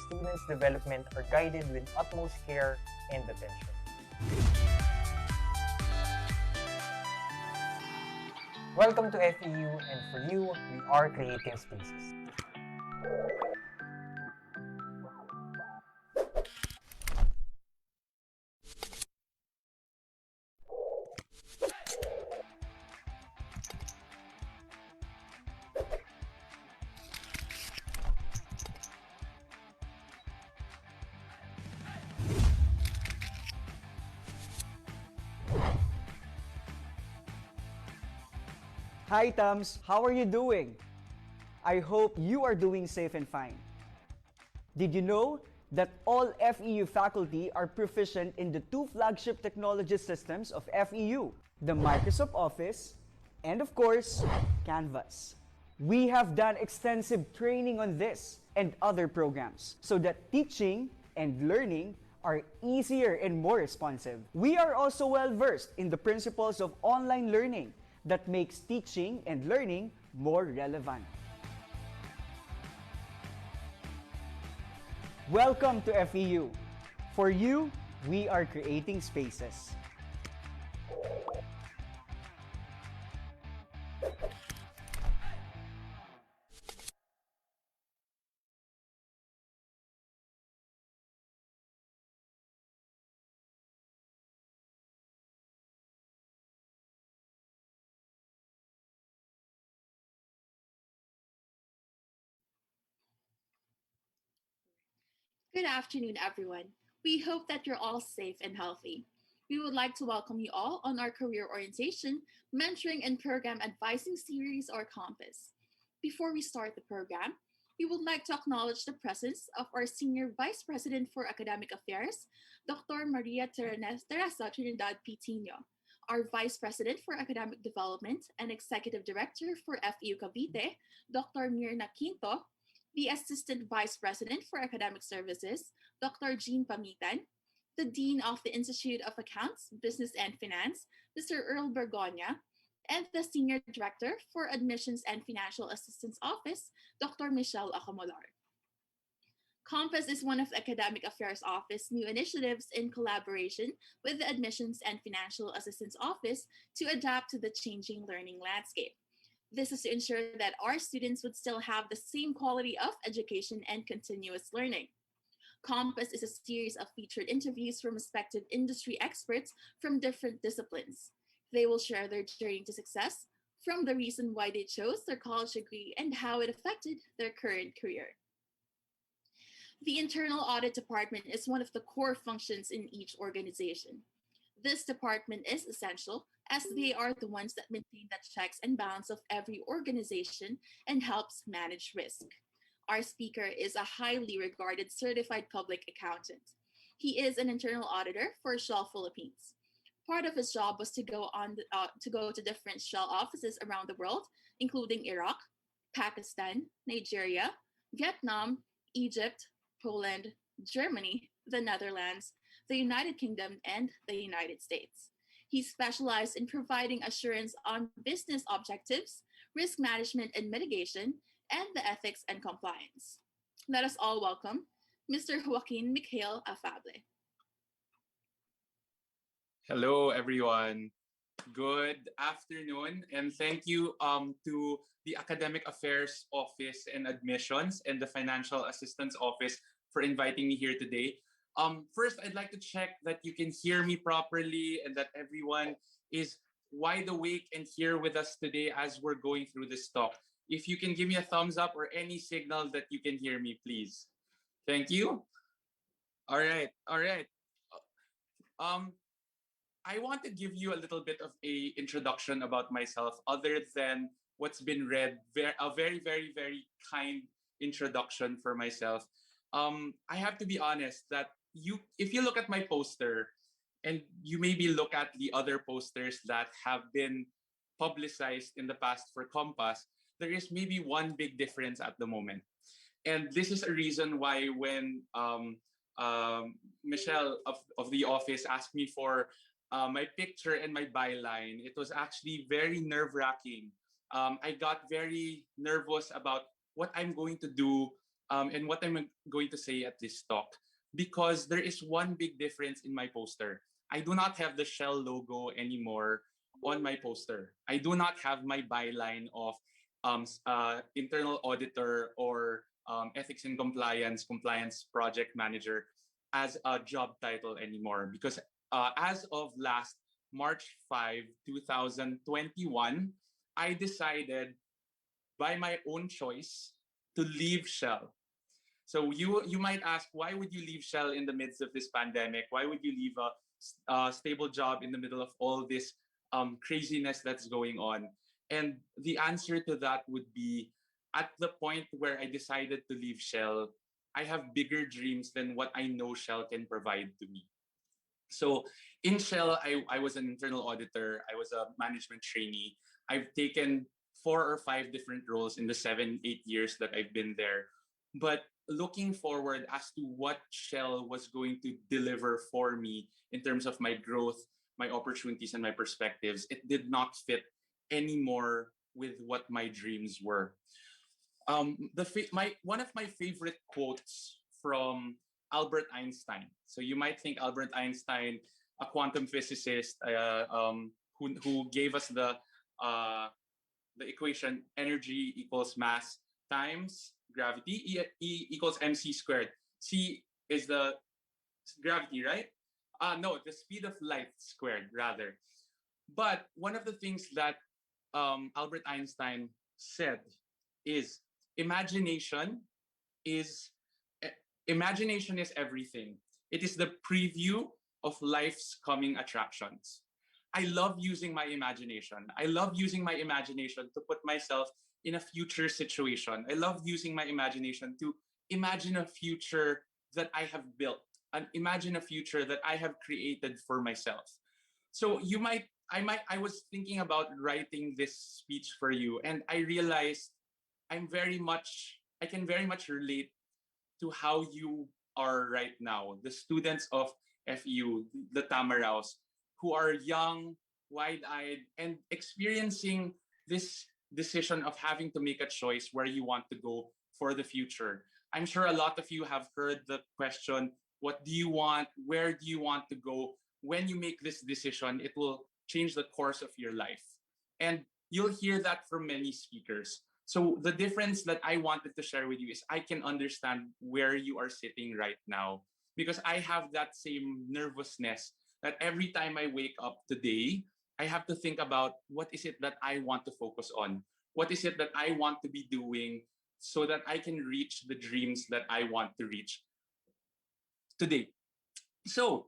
students' development are guided with utmost care and attention. Welcome to FEU, and for you, we are creating spaces. Hi Tams, how are you doing? I hope you are doing safe and fine. Did you know that all FEU faculty are proficient in the two flagship technology systems of FEU, the Microsoft Office and of course, Canvas. We have done extensive training on this and other programs so that teaching and learning are easier and more responsive. We are also well versed in the principles of online learning that makes teaching and learning more relevant. Welcome to FEU. For you, we are creating spaces. Good afternoon, everyone. We hope that you're all safe and healthy. We would like to welcome you all on our career orientation, mentoring, and program advising series or C.O.M.P.A.S. Before we start the program, we would like to acknowledge the presence of our Senior Vice President for Academic Affairs, Dr. Maria Teresa Trinidad Pitino, our Vice President for Academic Development and Executive Director for FEU Cavite, Dr. Mirna Quinto, the Assistant Vice President for Academic Services, Dr. Jean Pamitan, the Dean of the Institute of Accounts, Business and Finance, Mr. Earl Bergonia, and the Senior Director for Admissions and Financial Assistance Office, Dr. Michelle Acamolar. C.O.M.P.A.S is one of the Academic Affairs Office new initiatives in collaboration with the Admissions and Financial Assistance Office to adapt to the changing learning landscape. This is to ensure that our students would still have the same quality of education and continuous learning. C.O.M.P.A.S is a series of featured interviews from respected industry experts from different disciplines. They will share their journey to success, from the reason why they chose their college degree and how it affected their current career. The internal audit department is one of the core functions in each organization. This department is essential as they are the ones that maintain the checks and balance of every organization and helps manage risk. Our speaker is a highly regarded certified public accountant. He is an internal auditor for Shell Philippines. Part of his job was to go to different Shell offices around the world, including Iraq, Pakistan, Nigeria, Vietnam, Egypt, Poland, Germany, the Netherlands, the United Kingdom, and the United States. He specialized in providing assurance on business objectives, risk management and mitigation, and the ethics and compliance. Let us all welcome Mr. Joaquin Mikhail Afable. Hello, everyone. Good afternoon, and thank you to the Academic Affairs Office and Admissions and the Financial Assistance Office for inviting me here today. First, I'd like to check that you can hear me properly and that everyone is wide awake and here with us today as we're going through this talk. If you can give me a thumbs up or any signal that you can hear me, please. Thank you. All right. I want to give you a little bit of a introduction about myself other than what's been read, a very, very, very kind introduction for myself. I have to be honest that if you look at my poster and you maybe look at the other posters that have been publicized in the past for C.O.M.P.A.S, there is maybe one big difference at the moment. And this is a reason why when Michelle of the office asked me for my picture and my byline, it was actually very nerve-wracking. I got very nervous about what I'm going to do and what I'm going to say at this talk, because there is one big difference in my poster. I do not have the Shell logo anymore on my poster. I do not have my byline of internal auditor or ethics and compliance project manager as a job title anymore, because as of last March 5, 2021, I decided by my own choice to leave Shell. So you might ask, why would you leave Shell in the midst of this pandemic? Why would you leave a stable job in the middle of all this craziness that's going on? And the answer to that would be, at the point where I decided to leave Shell, I have bigger dreams than what I know Shell can provide to me. So in Shell, I was an internal auditor. I was a management trainee. I've taken 4 or 5 different roles in the 7, 8 years that I've been there. But looking forward as to what Shell was going to deliver for me in terms of my growth, my opportunities, and my perspectives, it did not fit anymore with what my dreams were. My one of my favorite quotes from Albert Einstein. So you might think Albert Einstein, a quantum physicist, who gave us the equation energy equals mass times gravity. E equals mc squared. C is the gravity, right? No, the speed of light squared rather. But one of the things that Albert Einstein said is imagination is eh, imagination is everything. It is the preview of life's coming attractions. I love using my imagination. I love using my imagination to put myself in a future situation. I love using my imagination to imagine a future that I have built, and imagine a future that I have created for myself. So I was thinking about writing this speech for you, and I realized I can very much relate to how you are right now, the students of FU, the Tamaraos, who are young, wide-eyed, and experiencing this decision of having to make a choice where you want to go for the future. I'm sure a lot of you have heard the question, what do you want? Where do you want to go? When you make this decision, it will change the course of your life. And you'll hear that from many speakers. So the difference that I wanted to share with you is I can understand where you are sitting right now, because I have that same nervousness that every time I wake up today, I have to think about what is it that I want to focus on? What is it that I want to be doing so that I can reach the dreams that I want to reach today? So,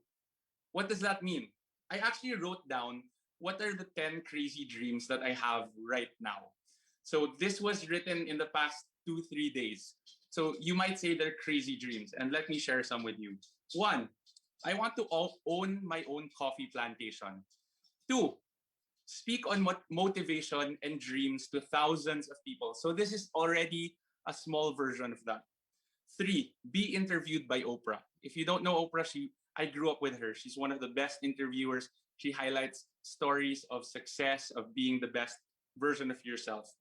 what does that mean? I actually wrote down what are the 10 crazy dreams that I have right now. So this was written in the past 2, 3 days. So you might say they're crazy dreams, and let me share some with you. One, I want to own my own coffee plantation. Two, speak on motivation and dreams to thousands of people. So this is already a small version of that. Three, be interviewed by Oprah. If you don't know Oprah, I grew up with her. She's one of the best interviewers. She highlights stories of success, of being the best version of yourself.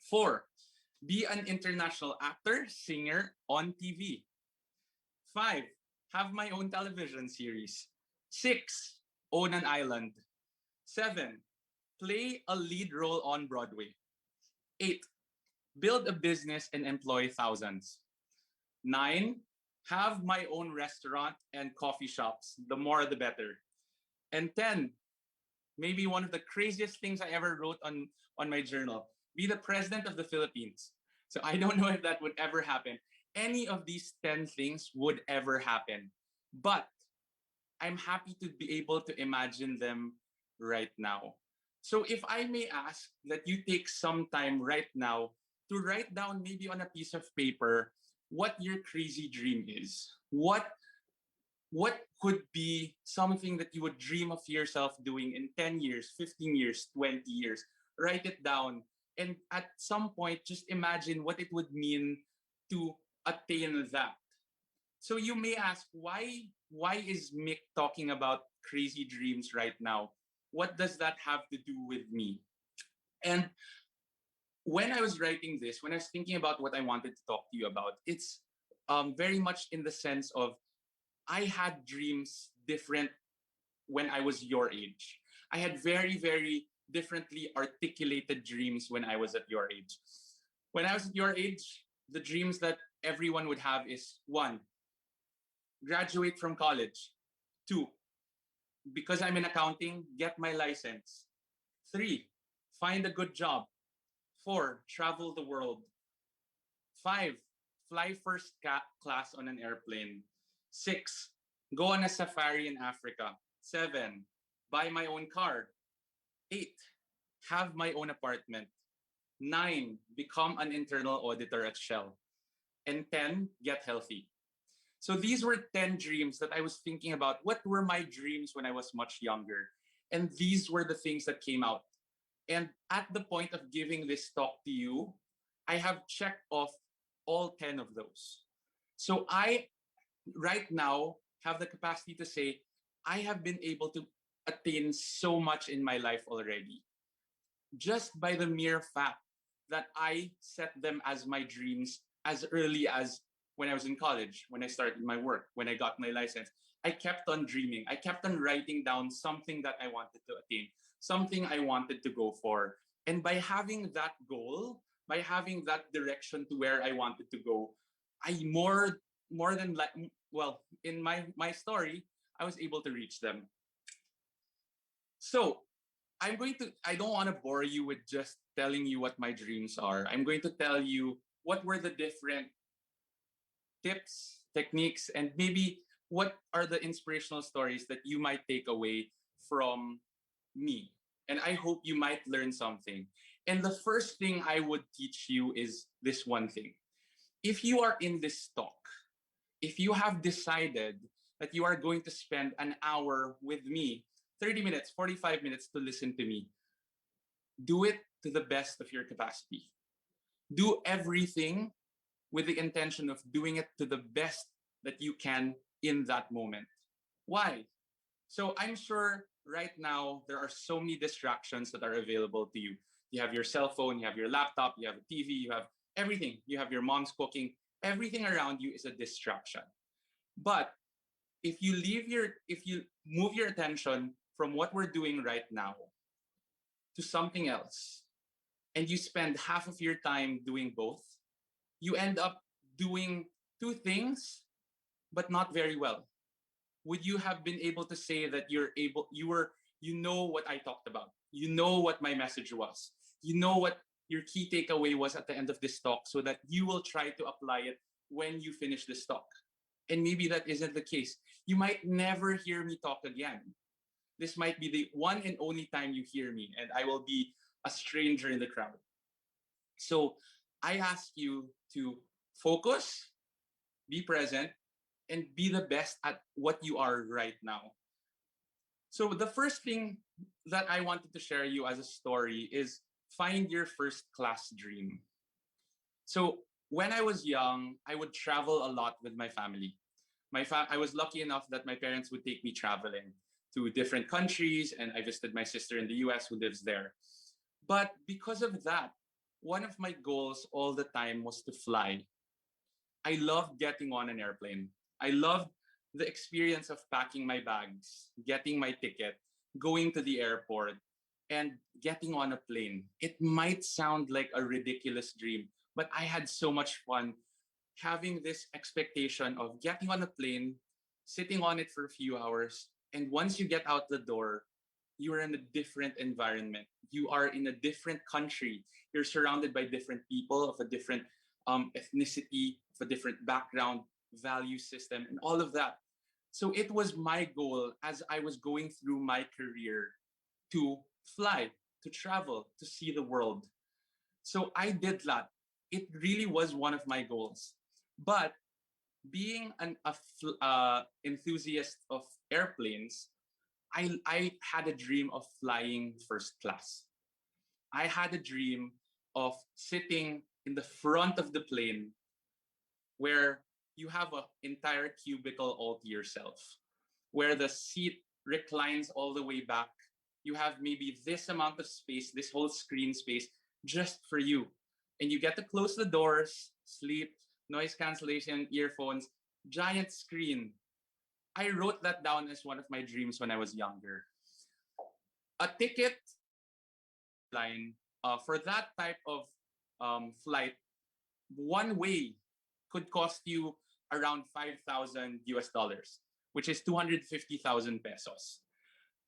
Four, be an international actor, singer on TV. Five, have my own television series. Six, own an island. Seven, play a lead role on Broadway. Eight, build a business and employ thousands. Nine, have my own restaurant and coffee shops. The more, the better. And 10, maybe one of the craziest things I ever wrote on my journal, be the president of the Philippines. So I don't know if that would ever happen. Any of these 10 things would ever happen. But I'm happy to be able to imagine them right now. So if I may ask that you take some time right now to write down, maybe on a piece of paper, what your crazy dream is. What could be something that you would dream of yourself doing in 10 years, 15 years, 20 years? Write it down. And at some point, just imagine what it would mean to attain that. So you may ask, why is Mick talking about crazy dreams right now? What does that have to do with me? And when I was writing this, when I was thinking about what I wanted to talk to you about, it's very much in the sense of I had dreams different when I was your age. I had very, very differently articulated dreams when I was at your age. When I was at your age, the dreams that everyone would have is one, graduate from college. Two, because I'm in accounting, get my license. Three, find a good job. Four, travel the world. Five, fly first class on an airplane. Six, go on a safari in Africa. Seven, buy my own car. Eight, have my own apartment. Nine, become an internal auditor at Shell. And 10, get healthy. So these were 10 dreams that I was thinking about. What were my dreams when I was much younger? And these were the things that came out. And at the point of giving this talk to you, I have checked off all 10 of those. So I, right now, have the capacity to say, I have been able to attain so much in my life already, just by the mere fact that I set them as my dreams as early as when I was in college, when I started my work, when I got my license. I kept on dreaming. I kept on writing down something that I wanted to attain, something I wanted to go for. And by having that goal, by having that direction to where I wanted to go, I more than like well, in my story, I was able to reach them. So I don't want to bore you with just telling you what my dreams are. I'm going to tell you what were the different tips, techniques, and maybe what are the inspirational stories that you might take away from me. And I hope you might learn something. And the first thing I would teach you is this one thing. If you are in this talk, if you have decided that you are going to spend an hour with me, 30 minutes, 45 minutes to listen to me, do it to the best of your capacity. Do everything with the intention of doing it to the best that you can in that moment. Why? So I'm sure right now there are so many distractions that are available to you. You have your cell phone, you have your laptop, you have a TV, you have everything. You have your mom's cooking. Everything around you is a distraction. But if you move your attention from what we're doing right now to something else, and you spend half of your time doing both, you end up doing two things, but not very well. Would you have been able to say that you know what I talked about? You know what my message was. You know what your key takeaway was at the end of this talk so that you will try to apply it when you finish this talk. And maybe that isn't the case. You might never hear me talk again. This might be the one and only time you hear me, and I will be a stranger in the crowd. So I ask you to focus, be present, and be the best at what you are right now. So the first thing that I wanted to share you as a story is find your first class dream. So when I was young, I would travel a lot with my family. I was lucky enough that my parents would take me traveling to different countries, and I visited my sister in the US who lives there. But because of that, one of my goals all the time was to fly. I loved getting on an airplane. I loved the experience of packing my bags, getting my ticket, going to the airport, and getting on a plane. It might sound like a ridiculous dream, but I had so much fun having this expectation of getting on a plane, sitting on it for a few hours, and once you get out the door, you are in a different environment. You are in a different country. You're surrounded by different people of a different ethnicity, of a different background, value system, and all of that. So it was my goal as I was going through my career to fly, to travel, to see the world. So I did that. It really was one of my goals. But being an enthusiast of airplanes, I had a dream of flying first class. I had a dream of sitting in the front of the plane where you have an entire cubicle all to yourself, where the seat reclines all the way back. You have maybe this amount of space, this whole screen space, just for you. And you get to close the doors, sleep, noise cancellation, earphones, giant screen. I wrote that down as one of my dreams when I was younger. A ticket line for that type of flight, one way could cost you around 5,000 US dollars, which is 250,000 pesos.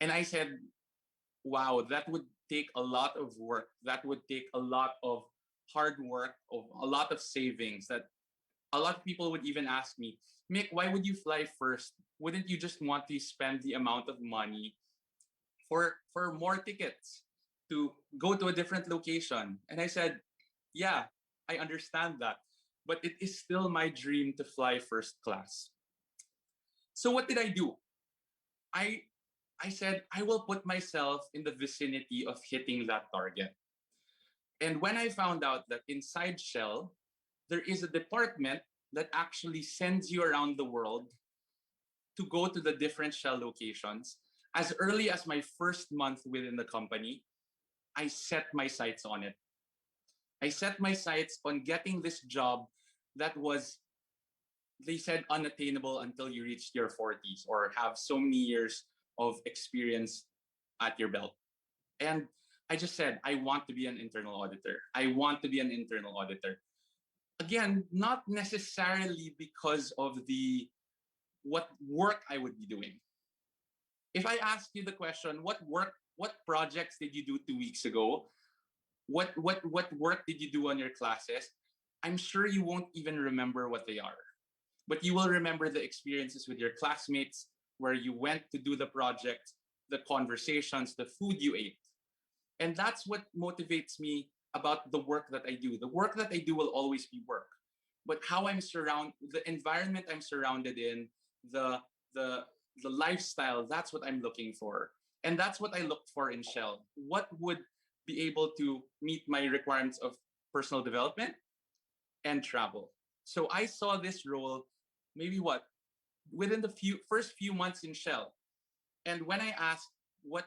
And I said, wow, that would take a lot of work. That would take a lot of hard work, of a lot of savings. That a lot of people would even ask me, Mick, why would you fly first? Wouldn't you just want to spend the amount of money for more tickets to go to a different location? And I said, yeah, I understand that, but it is still my dream to fly first class. So what did I do? I I said I will put myself in the vicinity of hitting that target. And when I found out that inside Shell, there is a department that actually sends you around the world to go to the different Shell locations, as early as my first month within the company, I set my sights on it. I set my sights on getting this job that was, they said, unattainable until you reached your 40s or have so many years of experience at your belt. And I just said, I want to be an internal auditor. I want to be an internal auditor. Again, not necessarily because of the what work I would be doing. If I ask you the question, what projects did you do 2 weeks ago? What work did you do on your classes? I'm sure you won't even remember what they are. But you will remember the experiences with your classmates, where you went to do the project, the conversations, the food you ate. And that's what motivates me about the work that I do. The work that I do will always be work. But how I'm surrounded, the environment I'm surrounded in, the the the lifestyle, that's what I'm looking for. And that's what I looked for in Shell. What would be able to meet my requirements of personal development and travel? So I saw this role maybe within the first few months in Shell. And when I asked what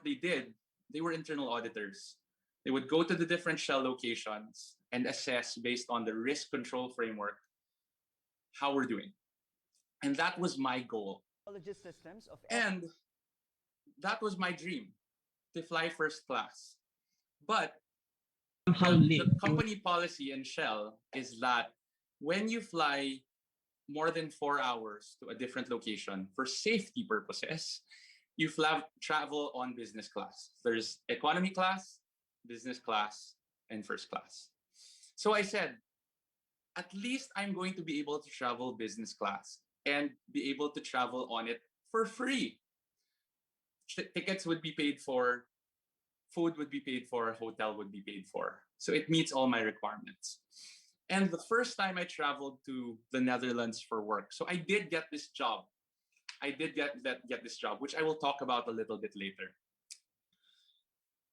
they did, they were internal auditors. They would go to the different Shell locations and assess based on the risk control framework how we're doing. And that was my goal. Systems of And that was my dream, to fly first class. But the company policy in Shell is that when you fly more than 4 hours to a different location for safety purposes, you travel on business class. There's economy class, business class, and first class. So I said, at least I'm going to be able to travel business class and be able to travel on it for free. Tickets would be paid for, food would be paid for, hotel would be paid for. So it meets all my requirements. And the first time I traveled to the Netherlands for work, so I did get this job. I did get this job, which I will talk about a little bit later.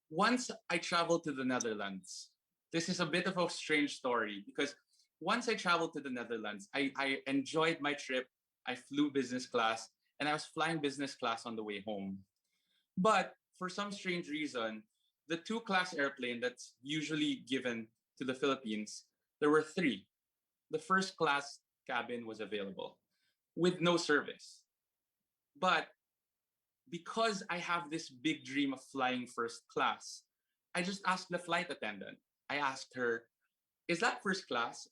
Once I traveled to the Netherlands, this is a bit of a strange story because once I traveled to the Netherlands, I enjoyed my trip. I flew business class and I was flying business class on the way home. But for some strange reason, the two class airplane that's usually given to the Philippines, there were three. The first class cabin was available with no service. But because I have this big dream of flying first class, I just asked the flight attendant. I asked her, "Is that first class?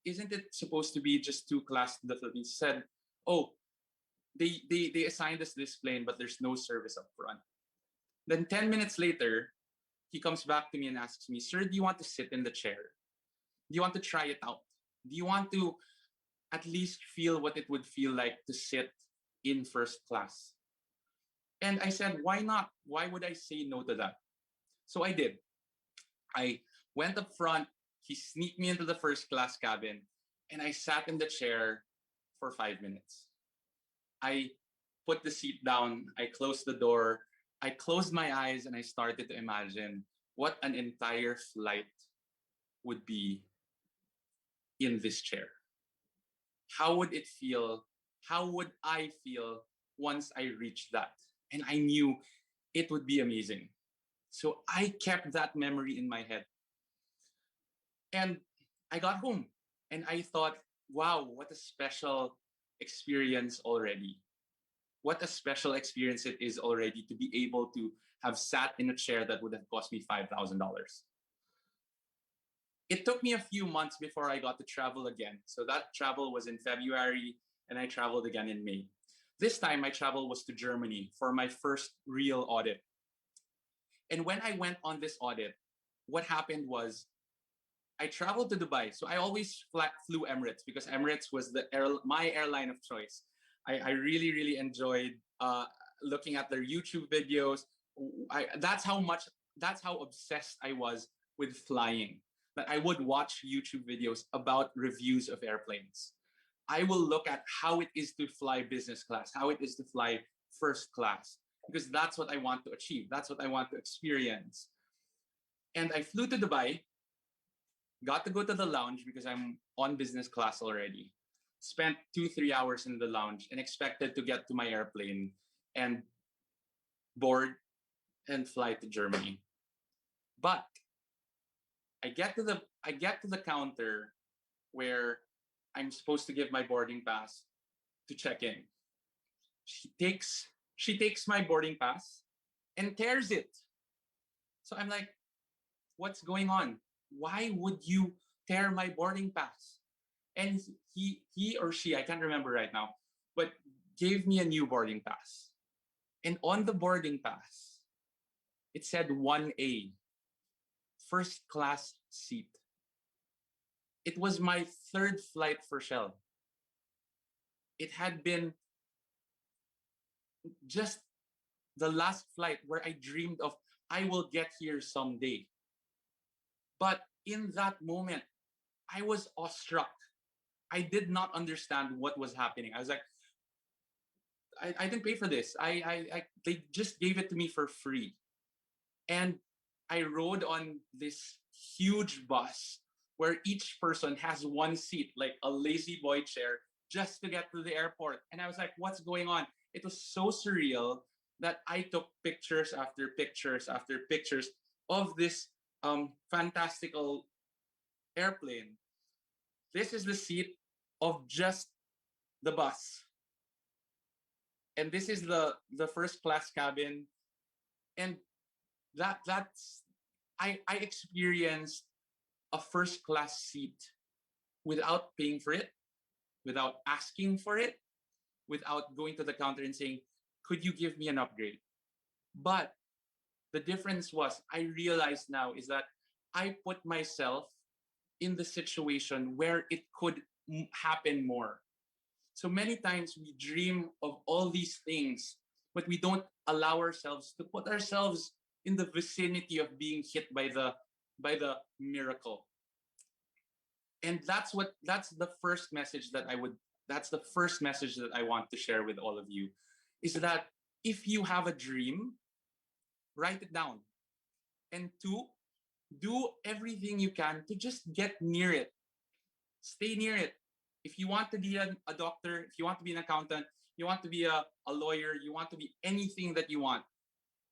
Isn't it supposed to be just two class in the Philippines?" She said, "Oh, they assigned us this plane, but there's no service up front." Then 10 minutes later, he comes back to me and asks me, "Sir, do you want to sit in the chair? Do you want to try it out? Do you want to at least feel what it would feel like to sit in first class?" And I said, "Why not? Why would I say no to that?" So I did. I went up front. He sneaked me into the first class cabin, and I sat in the chair for 5 minutes. I put the seat down. I closed the door. I closed my eyes and I started to imagine what an entire flight would be in this chair. How would it feel? How would I feel once I reached that? And I knew it would be amazing. So I kept that memory in my head. And I got home and I thought, wow, what a special experience already. What a special experience it is already to be able to have sat in a chair that would have cost me $5,000. It took me a few months before I got to travel again. So that travel was in February and I traveled again in May. This time my travel was to Germany for my first real audit. And when I went on this audit, what happened was I traveled to Dubai. So I always flew Emirates because Emirates was my airline of choice. I really, really enjoyed looking at their YouTube videos. That's how obsessed I was with flying. That I would watch YouTube videos about reviews of airplanes. I will look at how it is to fly business class, how it is to fly first class, because that's what I want to achieve. That's what I want to experience. And I flew to Dubai, got to go to the lounge because I'm on business class already. Spent 2-3 hours in the lounge and expected to get to my airplane and board and fly to Germany. But I get to the counter where I'm supposed to give my boarding pass to check in. She takes my boarding pass and tears it. So I'm like, what's going on? Why would you tear my boarding pass? And he or she, I can't remember right now, but gave me a new boarding pass. And on the boarding pass, it said 1A, first class seat. It was my third flight for Shell. It had been just the last flight where I dreamed of I will get here someday. But in that moment, I was awestruck. I did not understand what was happening. I was like, I didn't pay for this. They just gave it to me for free. And I rode on this huge bus where each person has one seat, like a lazy boy chair, just to get to the airport. And I was like, what's going on? It was so surreal that I took pictures after pictures after pictures of this fantastical airplane. This is the seat of just the bus. And this is the first class cabin. And that's I experienced a first class seat without paying for it, without asking for it, without going to the counter and saying, could you give me an upgrade? But the difference was I realized now is that I put myself in the situation where it could happen more. So many times we dream of all these things, but we don't allow ourselves to put ourselves in the vicinity of being hit by the miracle. And that's the first message that I want to share with all of you is that if you have a dream, write it down. And two, do everything you can to just get near it. Stay near it. If you want to be a doctor, if you want to be an accountant, you want to be a lawyer, you want to be anything that you want,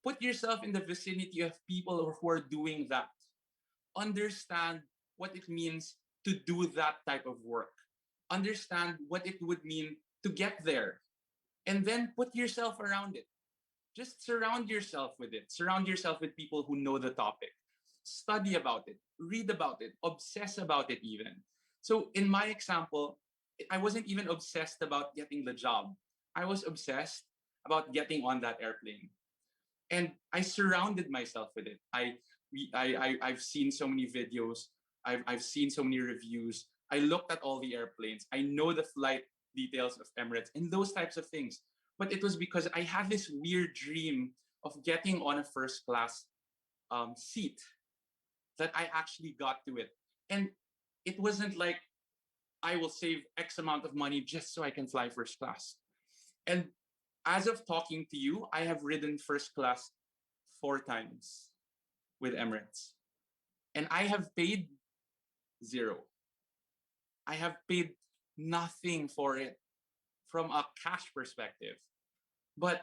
put yourself in the vicinity of people who are doing that. Understand what it means to do that type of work. Understand what it would mean to get there. And then put yourself around it. Just surround yourself with it. Surround yourself with people who know the topic. Study about it, read about it, obsess about it even. So in my example, I wasn't even obsessed about getting the job. I was obsessed about getting on that airplane. And I surrounded myself with it. I've seen so many videos. I've seen so many reviews. I looked at all the airplanes. I know the flight details of Emirates and those types of things. But it was because I had this weird dream of getting on a first class seat that I actually got to it. And it wasn't like I will save X amount of money just so I can fly first class. And as of talking to you, I have ridden first class 4 times with Emirates. And I have paid zero. I have paid nothing for it from a cash perspective. But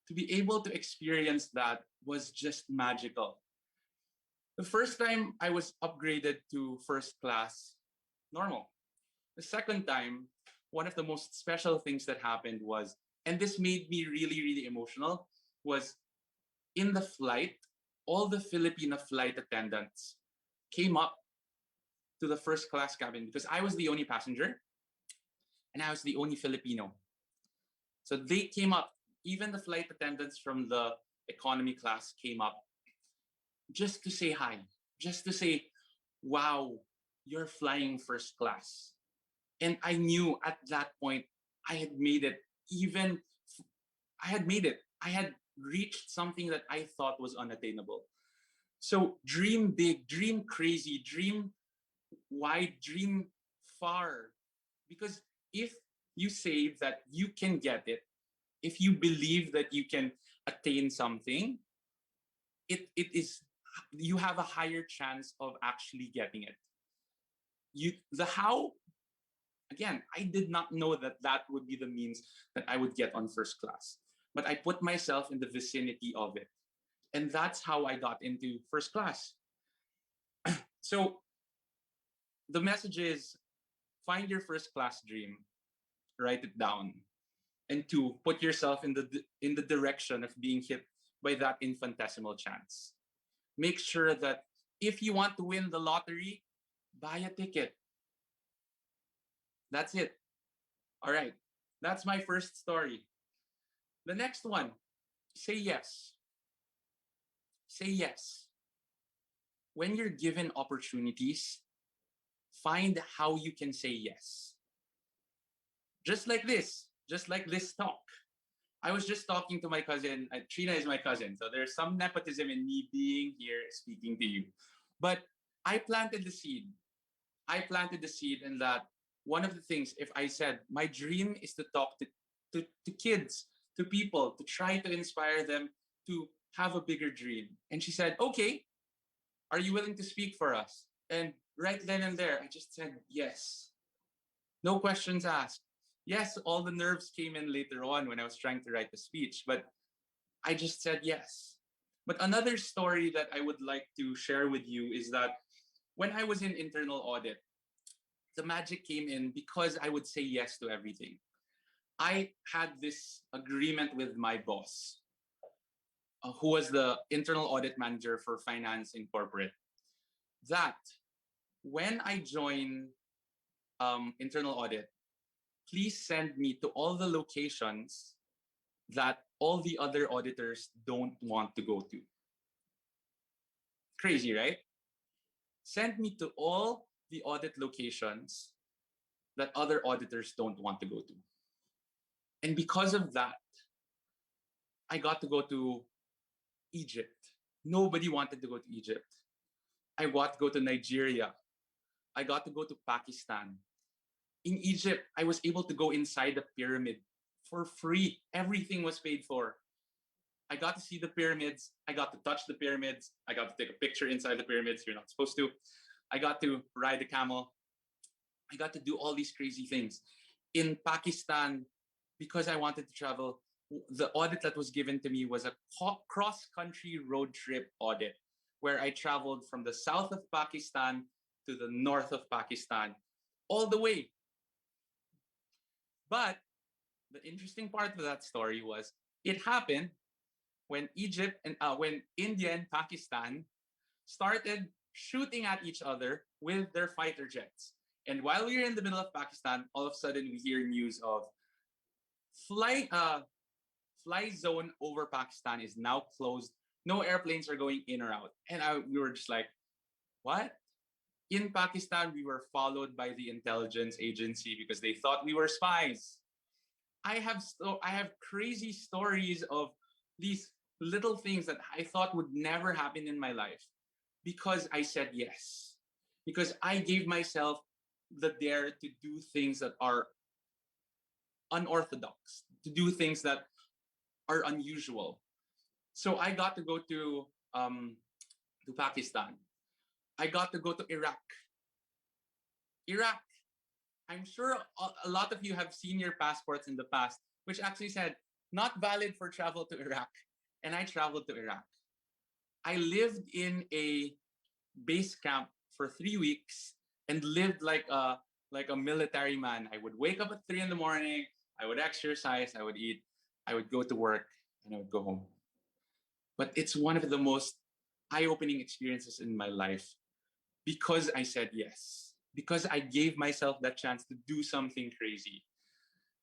to be able to experience that was just magical. The first time I was upgraded to first class, normal. The second time, one of the most special things that happened was, and this made me really, really emotional, was in the flight, all the Filipino flight attendants came up to the first class cabin because I was the only passenger and I was the only Filipino. So they came up, even the flight attendants from the economy class came up just to say hi, just to say, wow, you're flying first class. And I knew at that point I had made it, even I had made it. I had reached something that I thought was unattainable. So dream big, dream crazy, dream wide, dream far. Because if you say that you can get it, if you believe that you can attain something, it is, you have a higher chance of actually getting it. The how, again, I did not know that that would be the means that I would get on first class, but I put myself in the vicinity of it, and that's how I got into first class. So the message is, find your first class dream, write it down, and two, put yourself in the direction of being hit by that infinitesimal chance. Make sure that if you want to win the lottery, buy a ticket. That's it. All right. That's my first story. The next one, say yes. Say yes. When you're given opportunities, find how you can say yes. Just like this talk. I was just talking to my cousin. Trina is my cousin. So there's some nepotism in me being here speaking to you. But I planted the seed. I planted the seed in that one of the things, if I said, my dream is to talk to kids, to people, to try to inspire them to have a bigger dream. And she said, okay, are you willing to speak for us? And right then and there, I just said yes. No questions asked. Yes, all the nerves came in later on when I was trying to write the speech, but I just said yes. But another story that I would like to share with you is that when I was in internal audit, the magic came in because I would say yes to everything. I had this agreement with my boss, who was the internal audit manager for finance in corporate, that when I join internal audit, please send me to all the locations that all the other auditors don't want to go to. Crazy, right? Send me to all the audit locations that other auditors don't want to go to. And because of that, I got to go to Egypt. Nobody wanted to go to Egypt. I got to go to Nigeria. I got to go to Pakistan. In Egypt, I was able to go inside the pyramid for free. Everything was paid for. I got to see the pyramids. I got to touch the pyramids. I got to take a picture inside the pyramids. You're not supposed to. I got to ride a camel. I got to do all these crazy things. In Pakistan, because I wanted to travel, the audit that was given to me was a cross-country road trip audit where I traveled from the south of Pakistan to the north of Pakistan, all the way. But the interesting part of that story was it happened when Egypt and when India and Pakistan started shooting at each other with their fighter jets. And while we were in the middle of Pakistan, all of a sudden we hear news of flight fly zone over Pakistan is now closed. No airplanes are going in or out. And we were just like, what? In Pakistan, we were followed by the intelligence agency because they thought we were spies. I have crazy stories of these little things that I thought would never happen in my life because I said yes. Because I gave myself the dare to do things that are unorthodox, to do things that are unusual. So I got to go to Pakistan. I got to go to Iraq. Iraq. I'm sure a lot of you have seen your passports in the past, which actually said not valid for travel to Iraq. And I traveled to Iraq. I lived in a base camp for 3 weeks and lived like a military man. I would wake up at 3 in the morning, I would exercise, I would eat, I would go to work, and I would go home. But it's one of the most eye-opening experiences in my life because I said yes. Because I gave myself that chance to do something crazy.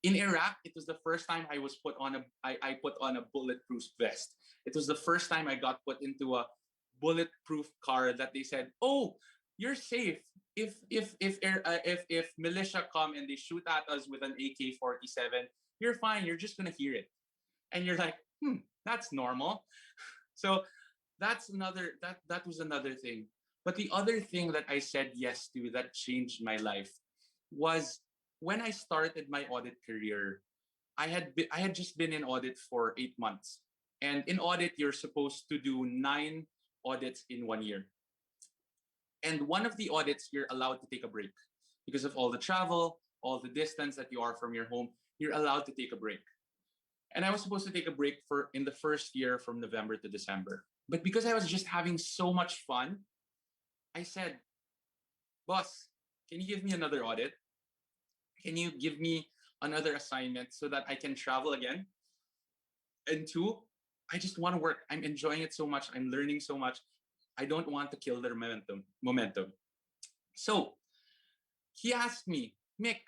In Iraq, it was the first time I put on a bulletproof vest. It was the first time I got put into a bulletproof car that they said, "Oh, you're safe. If militia come and they shoot at us with an AK-47, you're fine. You're just gonna hear it." And you're like, that's normal. So that was another thing. But the other thing that I said yes to that changed my life was when I started my audit career. I had just been in audit for 8 months, and in audit you're supposed to do 9 audits in 1 year. And one of the audits you're allowed to take a break because of all the travel, all the distance that you are from your home. You're allowed to take a break. And I was supposed to take a break for in the first year from November to December. But because I was just having so much fun, I said, "Boss, can you give me another audit? Can you give me another assignment so that I can travel again?" And two, I just want to work. I'm enjoying it so much. I'm learning so much. I don't want to kill the momentum. So he asked me, "Mick,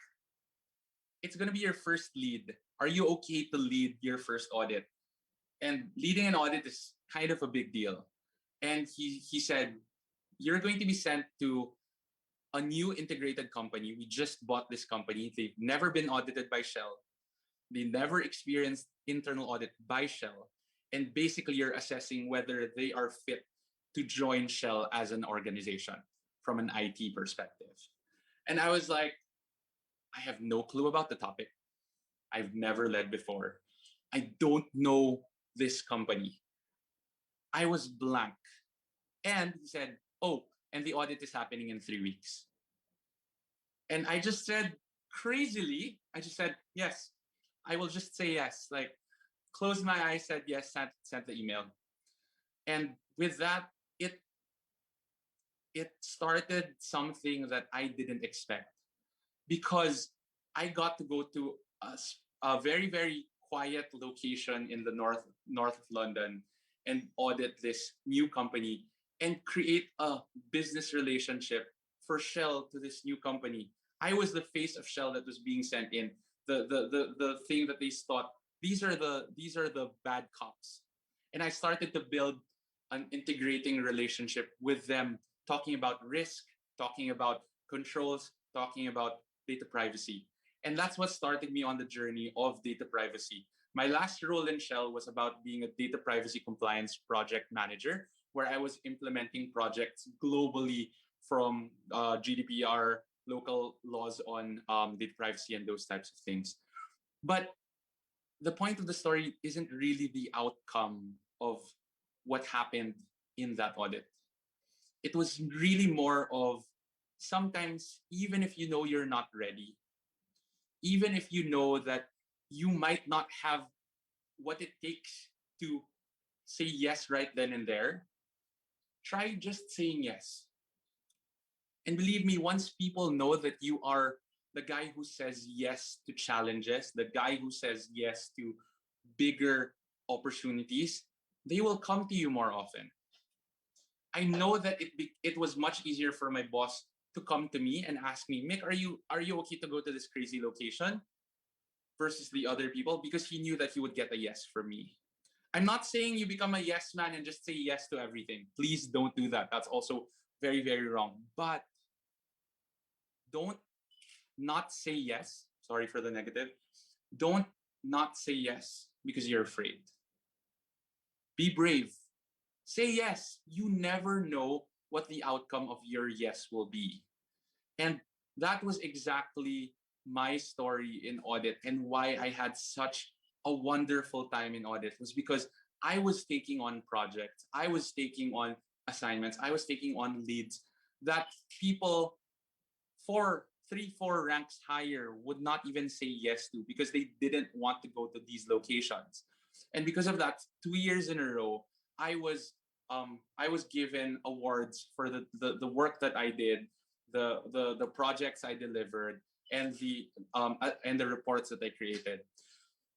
it's gonna be your first lead. Are you okay to lead your first audit?" And leading an audit is kind of a big deal. And he said, "You're going to be sent to a new integrated company. We just bought this company. They've never been audited by Shell. They never experienced internal audit by Shell. And basically, you're assessing whether they are fit to join Shell as an organization from an IT perspective." And I was like, I have no clue about the topic. I've never led before. I don't know this company. I was blank. And he said, "Oh, and the audit is happening in 3 weeks." And I just said, crazily, I just said, "Yes, I will just say yes." Like, closed my eyes, said yes, sent the email. And with that, it it started something that I didn't expect because I got to go to a very, very quiet location in the north of London and audit this new company and create a business relationship for Shell to this new company. I was the face of Shell that was being sent in. The thing that they thought, these are the bad cops. And I started to build an integrating relationship with them, talking about risk, talking about controls, talking about data privacy. And that's what started me on the journey of data privacy. My last role in Shell was about being a data privacy compliance project manager, where I was implementing projects globally from GDPR, local laws on data privacy, and those types of things. But the point of the story isn't really the outcome of what happened in that audit. It was really more of sometimes, even if you know you're not ready, even if you know that you might not have what it takes to say yes right then and there, try just saying yes. And believe me, once people know that you are the guy who says yes to challenges, the guy who says yes to bigger opportunities, they will come to you more often. I know that it was much easier for my boss to come to me and ask me, "Mick, are you okay to go to this crazy location?" versus the other people, because he knew that he would get a yes from me. I'm not saying you become a yes man and just say yes to everything. Please don't do that. That's also very, very wrong. But don't not say yes. Sorry for the negative. Don't not say yes because you're afraid. Be brave. Say yes. You never know what the outcome of your yes will be. And that was exactly my story in audit, and why I had such a wonderful time in audit was because I was taking on projects, I was taking on assignments, I was taking on leads that people 4 ranks higher would not even say yes to because they didn't want to go to these locations. And because of that, 2 years in a row, I was I was given awards for the work that I did, the projects I delivered, and the reports that I created.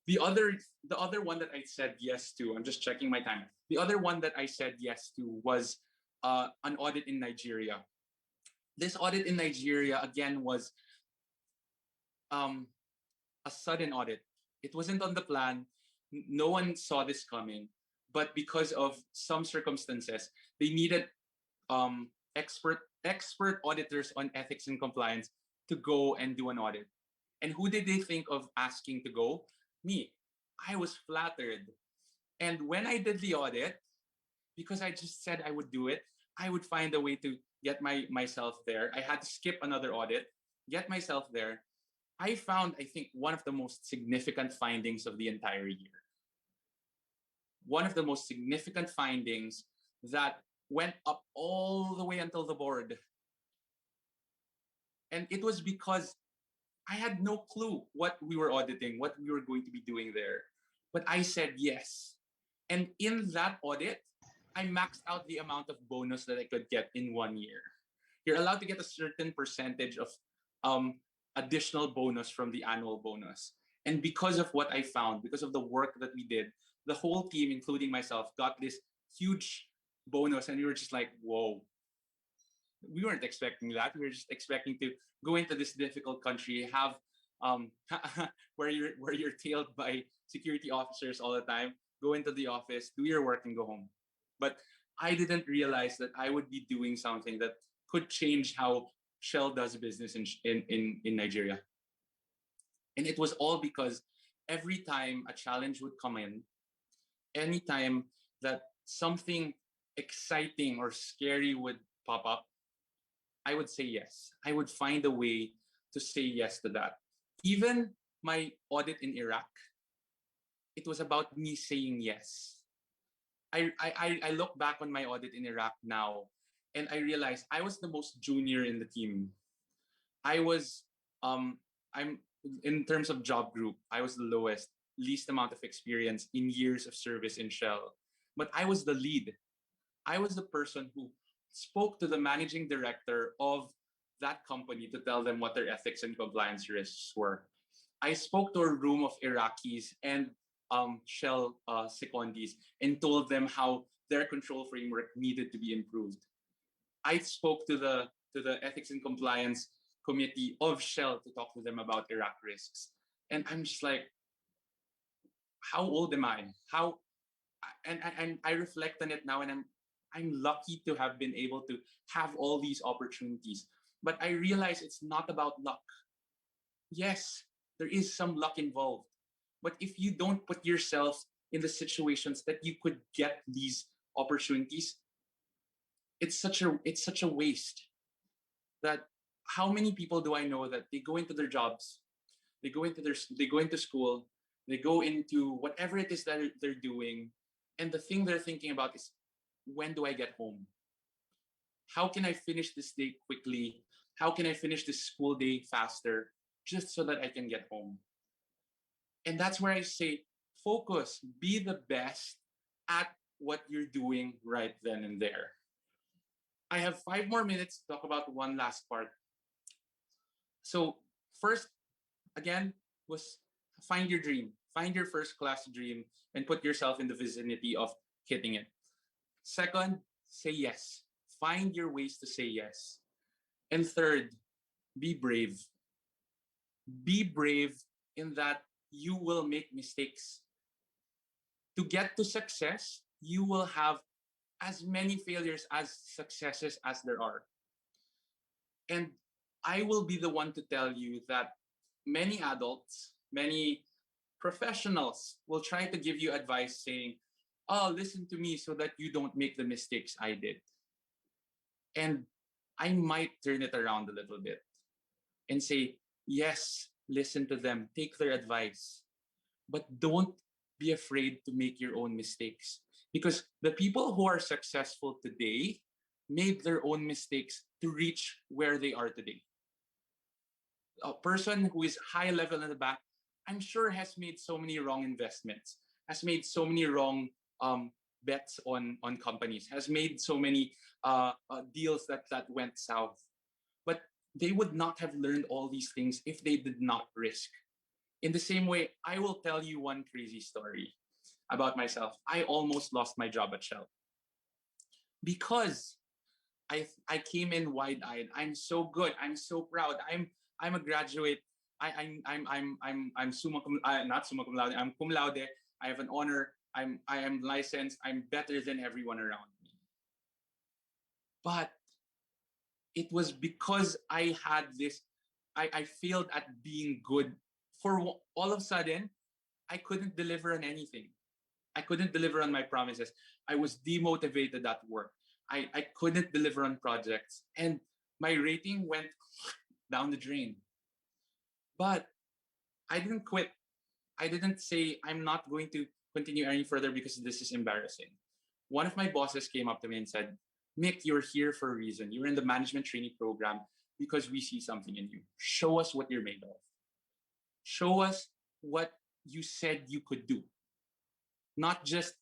The other the other one that I said yes to, I'm just checking my time. The other one that I said yes to was an audit in Nigeria. This audit in Nigeria again was um, a sudden audit. It wasn't on the plan. No one saw this coming, but because of some circumstances, they needed expert auditors on ethics and compliance to go and do an audit. And who did they think of asking to go? Me. I was flattered. And when I did the audit, because I just said I would do it, I would find a way to get myself there. I had to skip another audit, get myself there. I found, I think, one of the most significant findings of the entire year. One of the most significant findings that went up all the way until the board. And it was because I had no clue what we were auditing, what we were going to be doing there. But I said yes. And in that audit, I maxed out the amount of bonus that I could get in 1 year. You're allowed to get a certain percentage of um, additional bonus from the annual bonus. And because of what I found, because of the work that we did, the whole team, including myself, got this huge bonus. And we were just like, whoa, we weren't expecting that. We were just expecting to go into this difficult country, have where you're tailed by security officers all the time, go into the office, do your work, and go home. But I didn't realize that I would be doing something that could change how Shell does business in Nigeria. And it was all because every time a challenge would come in, anytime that something exciting or scary would pop up, I would say yes. I would find a way to say yes to that. Even my audit in Iraq, it was about me saying yes. I look back on my audit in Iraq now, and I realized I was the most junior in the team. I was I'm in terms of job group, I was the lowest, least amount of experience in years of service in Shell. But I was the lead. I was the person who spoke to the managing director of that company to tell them what their ethics and compliance risks were. I spoke to a room of Iraqis and Shell secondees and told them how their control framework needed to be improved. I spoke to the ethics and compliance committee of Shell to talk to them about Iraq risks. And I'm just like, how old am I? How and I reflect on it now, and I'm lucky to have been able to have all these opportunities. But I realize it's not about luck. Yes, there is some luck involved. But if you don't put yourself in the situations that you could get these opportunities, it's such a waste. That how many people do I know that they go into their jobs, they go into school, they go into whatever it is that they're doing, and the thing they're thinking about is, when do I get home? How can I finish this day quickly? How can I finish this school day faster, just so that I can get home? And that's where I say, focus, be the best at what you're doing right then and there. I have 5 more minutes to talk about one last part. So, first, again, was find your dream, find your first class dream, and put yourself in the vicinity of hitting it. Second, say yes. Find your ways to say yes. And third, be brave. Be brave in that you will make mistakes. To get to success, you will have as many failures as successes as there are. And I will be the one to tell you that many adults, many professionals will try to give you advice saying, oh, listen to me so that you don't make the mistakes I did. And I might turn it around a little bit and say, yes, listen to them, take their advice, but don't be afraid to make your own mistakes. Because the people who are successful today made their own mistakes to reach where they are today. A person who is high level in the back, I'm sure has made so many wrong investments, has made so many wrong bets on companies, has made so many deals that went south. But they would not have learned all these things if they did not risk. In the same way, I will tell you one crazy story about myself. I almost lost my job at Shell because I came in wide-eyed. I'm so good. I'm so proud. I'm a graduate. I'm not summa cum laude. I'm cum laude. I have an honor. I am licensed. I'm better than everyone around me. But it was because I had this. I failed at being good. All of a sudden, I couldn't deliver on anything. I couldn't deliver on my promises. I was demotivated at work. I couldn't deliver on projects. And my rating went down the drain. But I didn't quit. I didn't say I'm not going to continue any further because this is embarrassing. One of my bosses came up to me and said, Mick, you're here for a reason. You're in the management training program because we see something in you. Show us what you're made of. Show us what you said you could do. Not just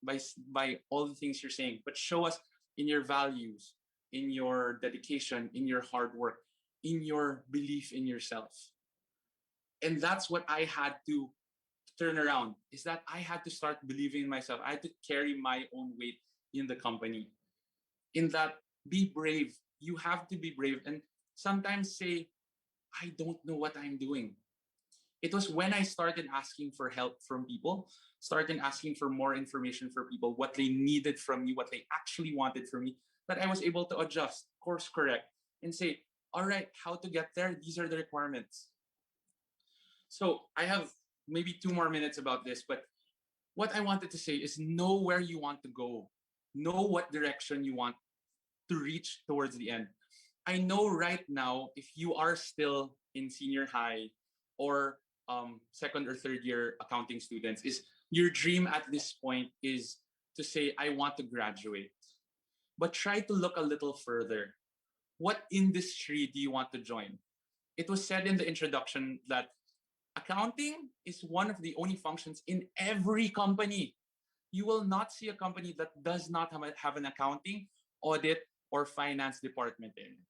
by all the things you're saying, but show us in your values, in your dedication, in your hard work, in your belief in yourself. And that's what I had to turn around, is that I had to start believing in myself. I had to carry my own weight in the company. In that, be brave. You have to be brave and sometimes say, I don't know what I'm doing. It was when I started asking for help from people, started asking for more information for people, what they needed from me, what they actually wanted from me, that I was able to adjust, course correct, and say, all right, how to get there? These are the requirements. So I have maybe 2 more minutes about this, but what I wanted to say is know where you want to go, know what direction you want to reach towards the end. I know right now, if you are still in senior high or second or third year accounting students, is your dream at this point is to say, I want to graduate. But try to look a little further. What industry do you want to join? It was said in the introduction that accounting is one of the only functions in every company. You will not see a company that does not have an accounting, audit, or finance department in it.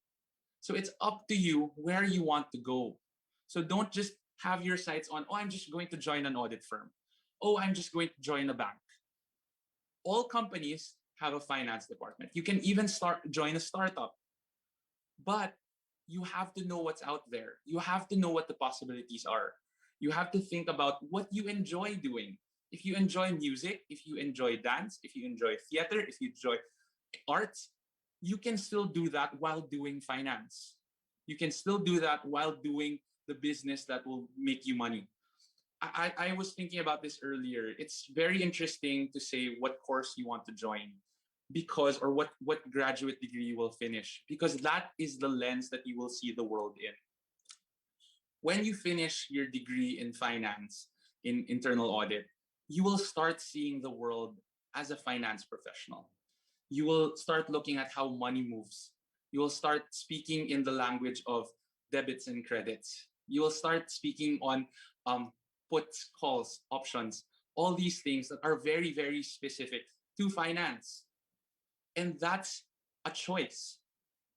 So it's up to you where you want to go. So don't just have your sights on, oh, I'm just going to join an audit firm. Oh, I'm just going to join a bank. All companies have a finance department. You can even join a startup. But you have to know what's out there. You have to know what the possibilities are. You have to think about what you enjoy doing. If you enjoy music, if you enjoy dance, if you enjoy theater, if you enjoy arts, you can still do that while doing finance. You can still do that while doing the business that will make you money. I was thinking about this earlier. It's very interesting to say what course you want to join because, or what graduate degree you will finish, because that is the lens that you will see the world in. When you finish your degree in finance, in internal audit, you will start seeing the world as a finance professional. You will start looking at how money moves. You will start speaking in the language of debits and credits. You will start speaking on puts, calls, options, all these things that are very, very specific to finance. And that's a choice.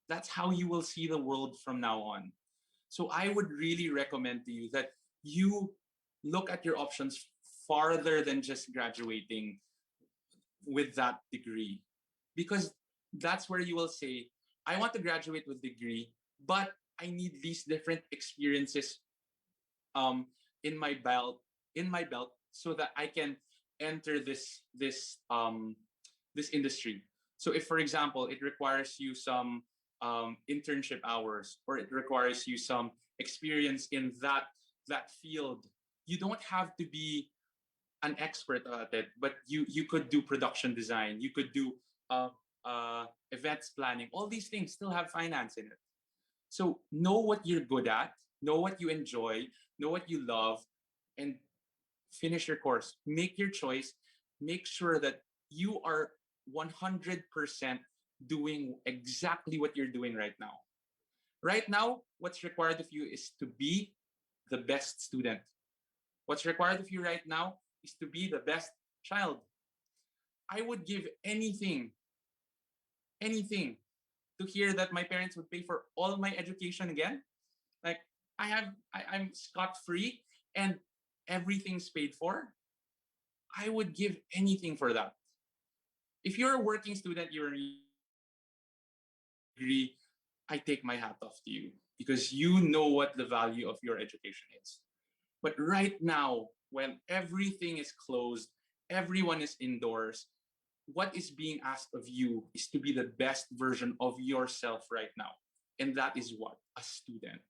That's how you will see the world from now on. So I would really recommend to you that you look at your options farther than just graduating with that degree. Because that's where you will say, I want to graduate with degree, but I need these different experiences um, in my belt so that I can enter this industry. So if, for example, it requires you some internship hours, or it requires you some experience in that field, you don't have to be an expert at it, but you could do production design, you could do uh, events planning. All these things still have finance in it. So know what you're good at, know what you enjoy, know what you love, and finish your course. Make your choice. Make sure that you are 100% doing exactly what you're doing right now. Right now, what's required of you is to be the best student. What's required of you right now is to be the best child. I would give anything, anything to hear that my parents would pay for all my education again. Like I'm scot free and everything's paid for. I would give anything for that. If you're a working student, you're in degree, I take my hat off to you because you know what the value of your education is. But right now, when everything is closed, everyone is indoors, what is being asked of you is to be the best version of yourself right now. And that is what? A student.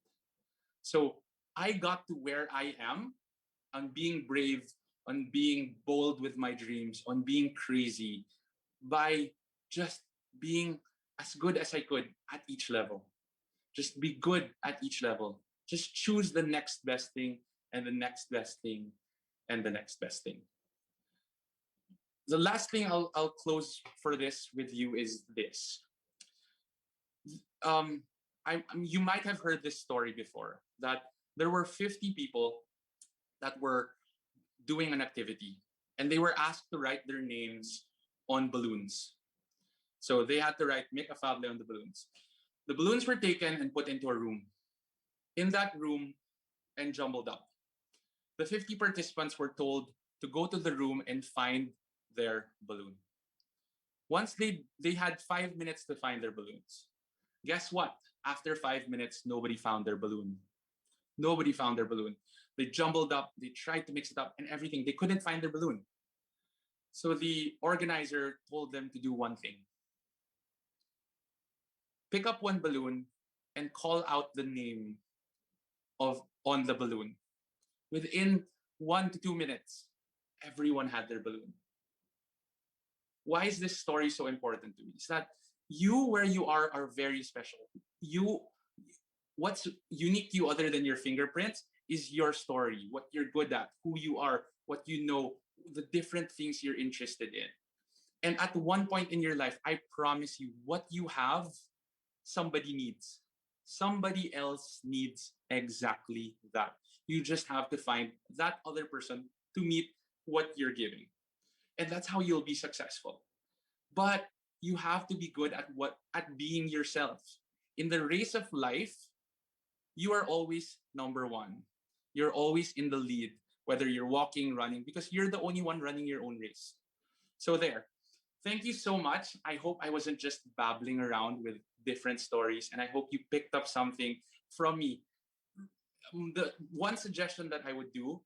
So I got to where I am on being brave, on being bold with my dreams, on being crazy by just being as good as I could at each level. Just be good at each level. Just choose the next best thing and the next best thing and the next best thing. The last thing I'll close for this with you is this. Um, you might have heard this story before that there were 50 people that were doing an activity and they were asked to write their names on balloons. So they had to write Mick Afable on the balloons. The balloons were taken and put into a room. In that room and jumbled up, the 50 participants were told to go to the room and find their balloon. Once they had 5 minutes to find their balloons. Guess what? After 5 minutes, nobody found their balloon. Nobody found their balloon. They jumbled up, they tried to mix it up and everything. They couldn't find their balloon. So the organizer told them to do one thing. Pick up one balloon and call out the name of on the balloon. Within 1 to 2 minutes, everyone had their balloon. Why is this story so important to me? It's that you where you are very special. You what's unique to you other than your fingerprints is your story, what you're good at, who you are, what you know, the different things you're interested in. And at one point in your life, I promise you, what you have, somebody needs. Somebody else needs exactly that. You just have to find that other person to meet what you're giving. And that's how you'll be successful. But you have to be good at being yourself. In the race of life, you are always number one. You're always in the lead, whether you're walking, running, because you're the only one running your own race. So there. Thank you so much. I hope I wasn't just babbling around with different stories, and I hope you picked up something from me. The one suggestion that I would do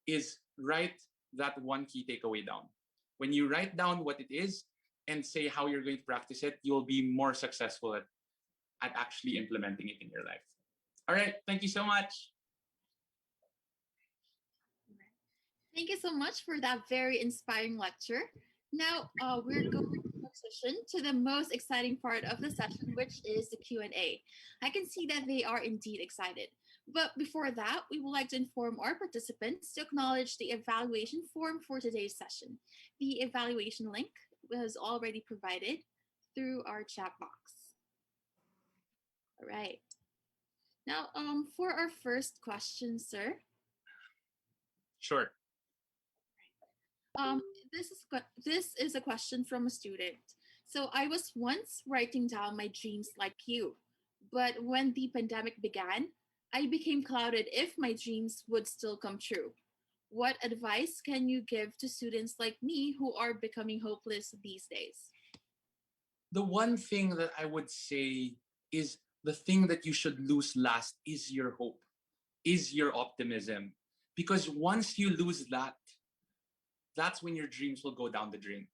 is write that one key takeaway down. When you write down what it is and say how you're going to practice it, you'll be more successful at actually implementing it in your life. All right. Thank you so much. Thank you so much for that very inspiring lecture. Now, we're going to transition to the most exciting part of the session, which is the Q&A. I can see that they are indeed excited. But before that, we would like to inform our participants to acknowledge the evaluation form for today's session. The evaluation link was already provided through our chat box. All right. Now, for our first question, sir, Sure. Um, this is a question from a student. So I was once writing down my dreams like you, but when the pandemic began, I became clouded if my dreams would still come true. What advice can you give to students like me who are becoming hopeless these days? The one thing that I would say is the thing that you should lose last is your hope, is your optimism. Because once you lose that, that's when your dreams will go down the drain.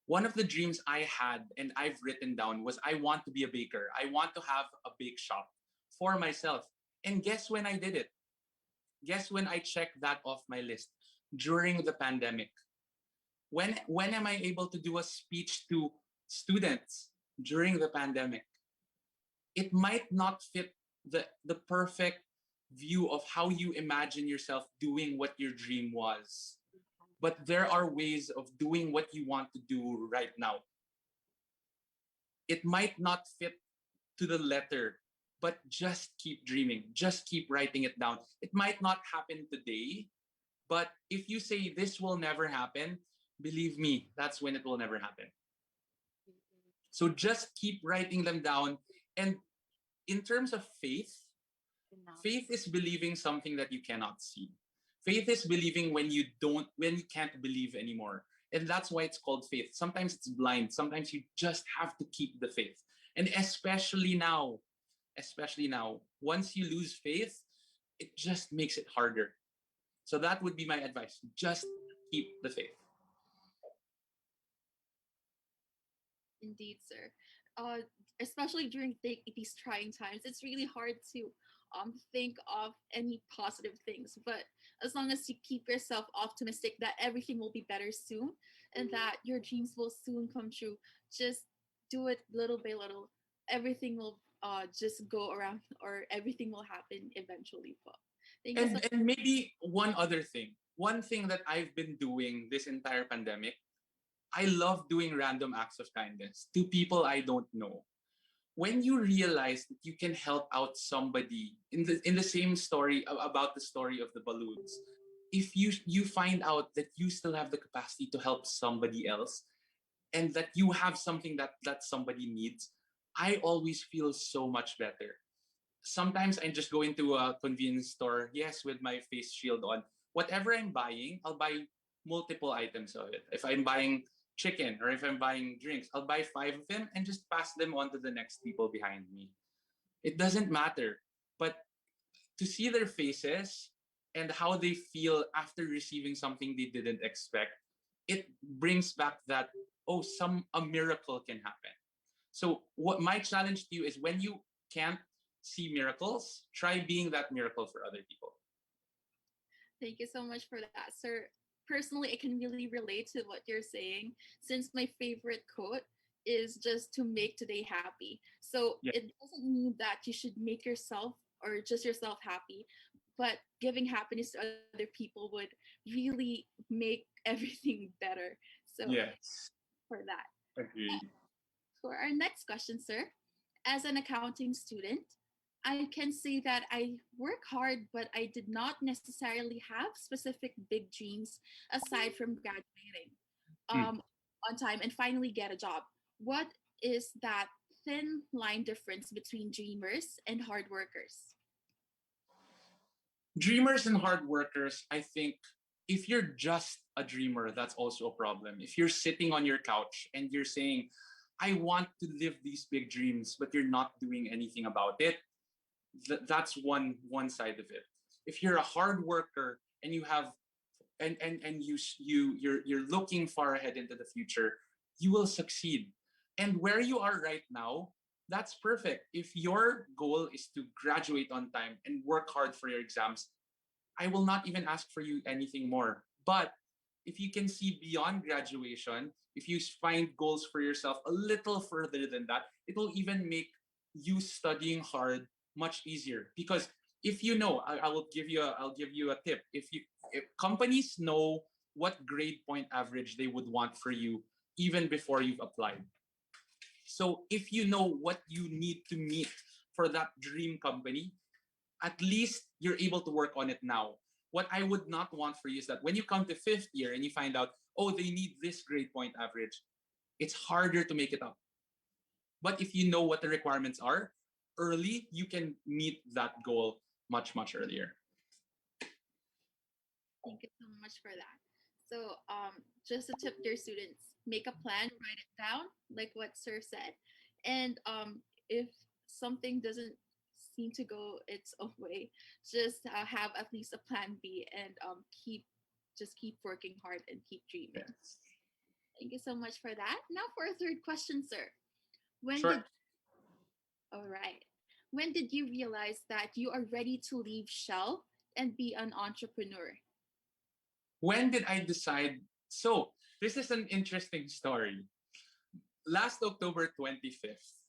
One of the dreams I had and I've written down was I want to be a baker. I want to have a bake shop for myself. And guess when I did it? Guess when I checked that off my list? During the pandemic. When am I able to do a speech to students during the pandemic? It might not fit the perfect view of how you imagine yourself doing what your dream was. But there are ways of doing what you want to do right now. It might not fit to the letter, but just keep dreaming. Just keep writing it down. It might not happen today, but if you say this will never happen, believe me, that's when it will never happen. So just keep writing them down. And in terms of faith, faith is believing something that you cannot see. Faith is believing when you can't believe anymore. And that's why it's called faith. Sometimes it's blind. Sometimes you just have to keep the faith. And especially now, once you lose faith, it just makes it harder. So that would be my advice. Just keep the faith. Indeed, sir. Uh, Especially during these trying times, it's really hard to think of any positive things. But as long as you keep yourself optimistic that everything will be better soon and that your dreams will soon come true, just do it little by little. Everything will just go around, or everything will happen eventually. Po. Thank you so And maybe one other thing. One thing that I've been doing this entire pandemic, I love doing random acts of kindness to people I don't know. When you realize that you can help out somebody in the same story about the story of the balloons, if you find out that you still have the capacity to help somebody else and that you have something that somebody needs, I always feel so much better. Sometimes I just go into a convenience store, yes, with my face shield on. Whatever I'm buying, I'll buy multiple items of it. If I'm buying chicken or if I'm buying drinks, I'll buy five of them and just pass them on to the next people behind me. It doesn't matter. But to see their faces and how they feel after receiving something they didn't expect, it brings back that, oh, a miracle can happen. So what my challenge to you is, when you can't see miracles, try being that miracle for other people. Thank you so much for that, sir. Personally, I can really relate to what you're saying, since my favorite quote is just to make today happy. So Yeah. it doesn't mean that you should make yourself or just yourself happy, but giving happiness to other people would really make everything better. So Yes. for that. Agreed. For our next question, sir, as an accounting student, I can say that I work hard, but I did not necessarily have specific big dreams aside from graduating Mm. um, on time and finally get a job. What is that thin line difference between dreamers and hard workers? Dreamers and hard workers, I think, if you're just a dreamer, that's also a problem. If you're sitting on your couch and you're saying, I want to live these big dreams, but you're not doing anything about it, that's one side of it. If you're a hard worker and you have and you're looking far ahead into the future, you will succeed. And where you are right now, that's perfect. If your goal is to graduate on time and work hard for your exams, I will not even ask for you anything more. But if you can see beyond graduation, if you find goals for yourself a little further than that, it will even make you studying hard much easier. Because if you know, I'll give you a tip. If companies know what grade point average they would want for you even before you've applied. So if you know what you need to meet for that dream company, at least you're able to work on it now. What I would not want for you is that when you come to fifth year and you find out, oh, they need this grade point average, it's harder to make it up. But if you know what the requirements are early, you can meet that goal much, much earlier. Thank you so much for that. So, just a tip to your students: make a plan, write it down, like what Sir said, and if something doesn't seem to go its own way, just have at least a plan B, and keep working hard and keep dreaming. Yes. Thank you so much for that. Now for a third question, sir. When Sure. did All right? When did you realize that you are ready to leave Shell and be an entrepreneur? When did I decide? So, this is an interesting story. Last October 25th,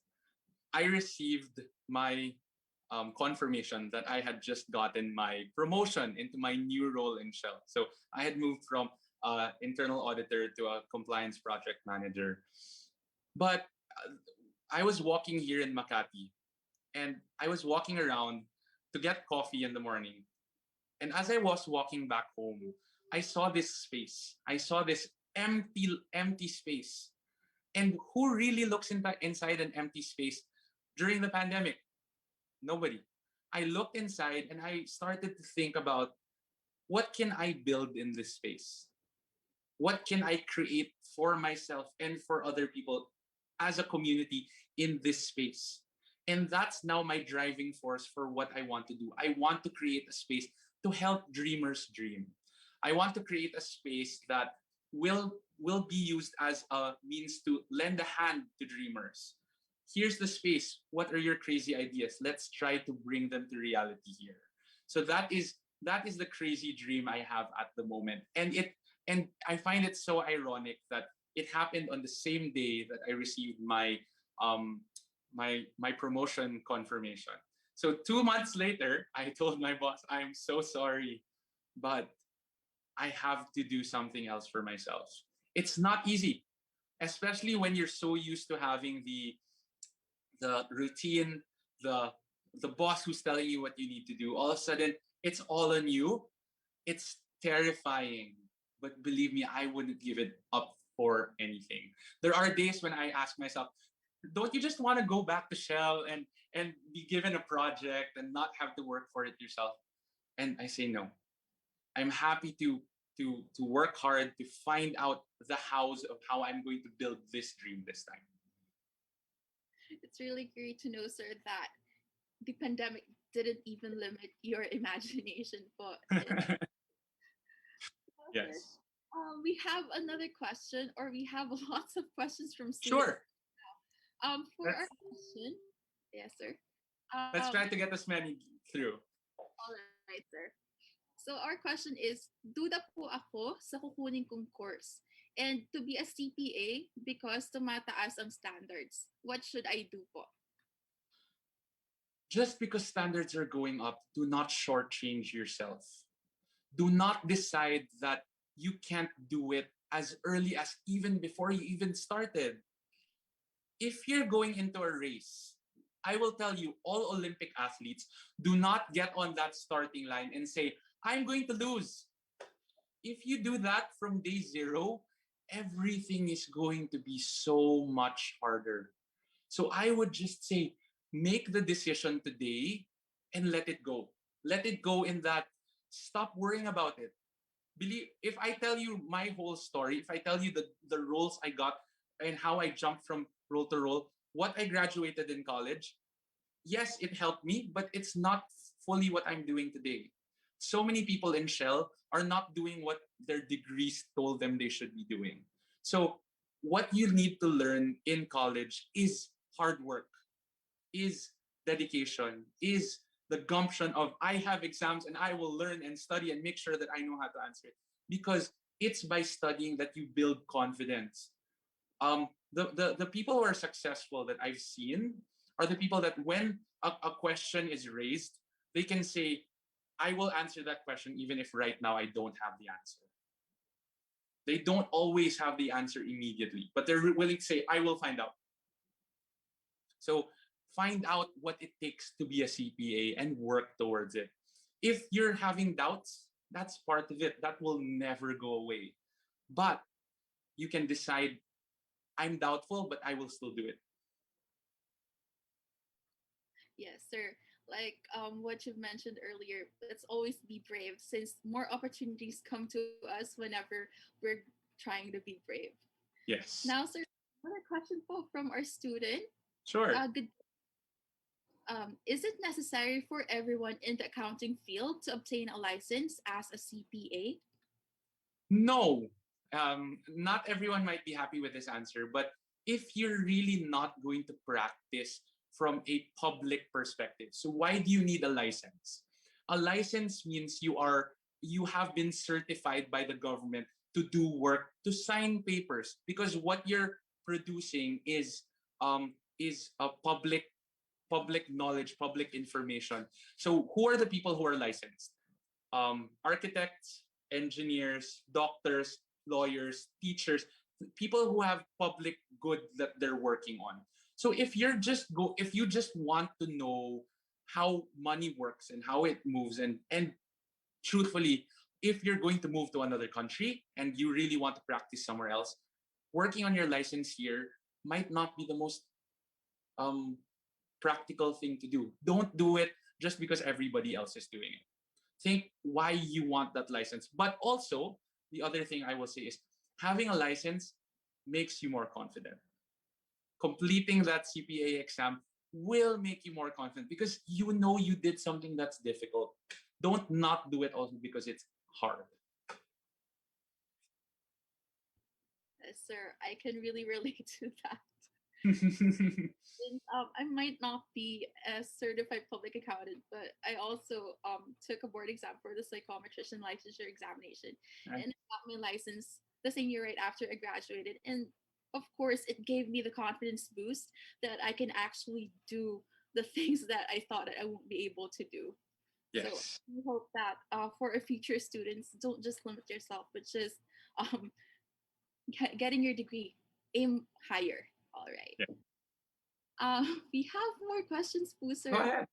I received my confirmation that I had just gotten my promotion into my new role in Shell. So I had moved from internal auditor to a compliance project manager. But I was walking here in Makati, and I was walking around to get coffee in the morning. And as I was walking back home, I saw this space. I saw this empty space. And who really looks inside an empty space during the pandemic? Nobody. I looked inside and I started to think about, what can I build in this space? What can I create for myself and for other people as a community in this space? And that's now my driving force for what I want to do. I want to create a space to help dreamers dream. I want to create a space that will be used as a means to lend a hand to dreamers. Here's the space. What are your crazy ideas? Let's try to bring them to reality here. So that is the crazy dream I have at the moment. And I find it so ironic that it happened on the same day that I received um my promotion confirmation. So 2 months later, I told my boss, I'm so sorry, but I have to do something else for myself. It's not easy, especially when you're so used to having the routine, the the boss who's telling you what you need to do. All of a sudden, it's all on you. It's terrifying, but believe me, I wouldn't give it up for anything. There are days when I ask myself, don't you just want to go back to Shell and be given a project and not have to work for it yourself? And I say no. I'm happy to work hard to find out the hows of how I'm going to build this dream this It's really great to know, sir, that the pandemic didn't even limit your imagination. But time. sir, Yes. we have another question, or we have lots of questions from students. Sure. For our Let's question, yes, sir. let's try to get as many through. All right, sir. So our question is, duda po ako sa kukunin kong course. And to be a CPA, because tumataas ang standards, what should I do po? Just because standards are going up, do not shortchange yourself. Do not decide that you can't do it as early as even before you even started. If you're going into a race, I will tell you, all Olympic athletes do not get on that starting line and say, I'm going to lose. If you do that from day zero, everything is going to be so much harder. So I would just say, make the decision today and let it go. Let it go in that, stop worrying about it. Believe, if I tell you my whole story, if I tell you the roles I got and how I jumped from role to role, what I graduated in college, yes, it helped me, but it's not fully what I'm doing today. So many people in Shell are not doing what their degrees told them they should be doing. So what you need to learn in college is hard work, is dedication, is the gumption of, I have exams and I will learn and study and make sure that I know how to answer it. Because it's by studying that you build confidence. The people who are successful that I've seen are the people that when a question is raised, they can say, I will answer that question even if right now I don't have the answer. They don't always have the answer immediately, but they're willing to say, I will find out. So find out what it takes to be a CPA and work towards it. If you're having doubts, that's part of it. That will never go away. But you can decide, I'm doubtful, but I will still do it. Yes, sir. Like what you've mentioned earlier, let's always be brave since more opportunities come to us whenever we're trying to be brave. Yes. Now, sir, another question po from our student. Sure. Good. Is it necessary for everyone in the accounting field to obtain a license as a CPA? No, not everyone might be happy with this answer, but if you're really not going to practice from a public perspective, so why do you need a license? A license means you have been certified by the government to do work, to sign papers, because what you're producing is a public knowledge, public information. So who are the people who are licensed? Architects, engineers, doctors, lawyers, teachers, people who have public good that they're working on. So if you just want to know how money works and how it moves and truthfully, if you're going to move to another country and you really want to practice somewhere else, working on your license here might not be the most um, practical thing to do. Don't do it just because everybody else is doing it. Think why you want that license. But also, the other thing I will say is having a license makes you more confident. Completing that CPA exam will make you more confident because you know you did something that's difficult. Don't not do it also because it's hard. Yes, sir. I can really relate to that. Since, I might not be a certified public accountant, but I also took a board exam for the psychometrician licensure examination, Right? and I got my license the same year right after I graduated. And of course, it gave me the confidence boost that I can actually do the things that I thought that I won't be able to do. So Yes. we hope that for our future students, don't just limit yourself, but just um, getting your degree, aim higher. All right. Yeah. We have more questions, po, Go sir. ahead.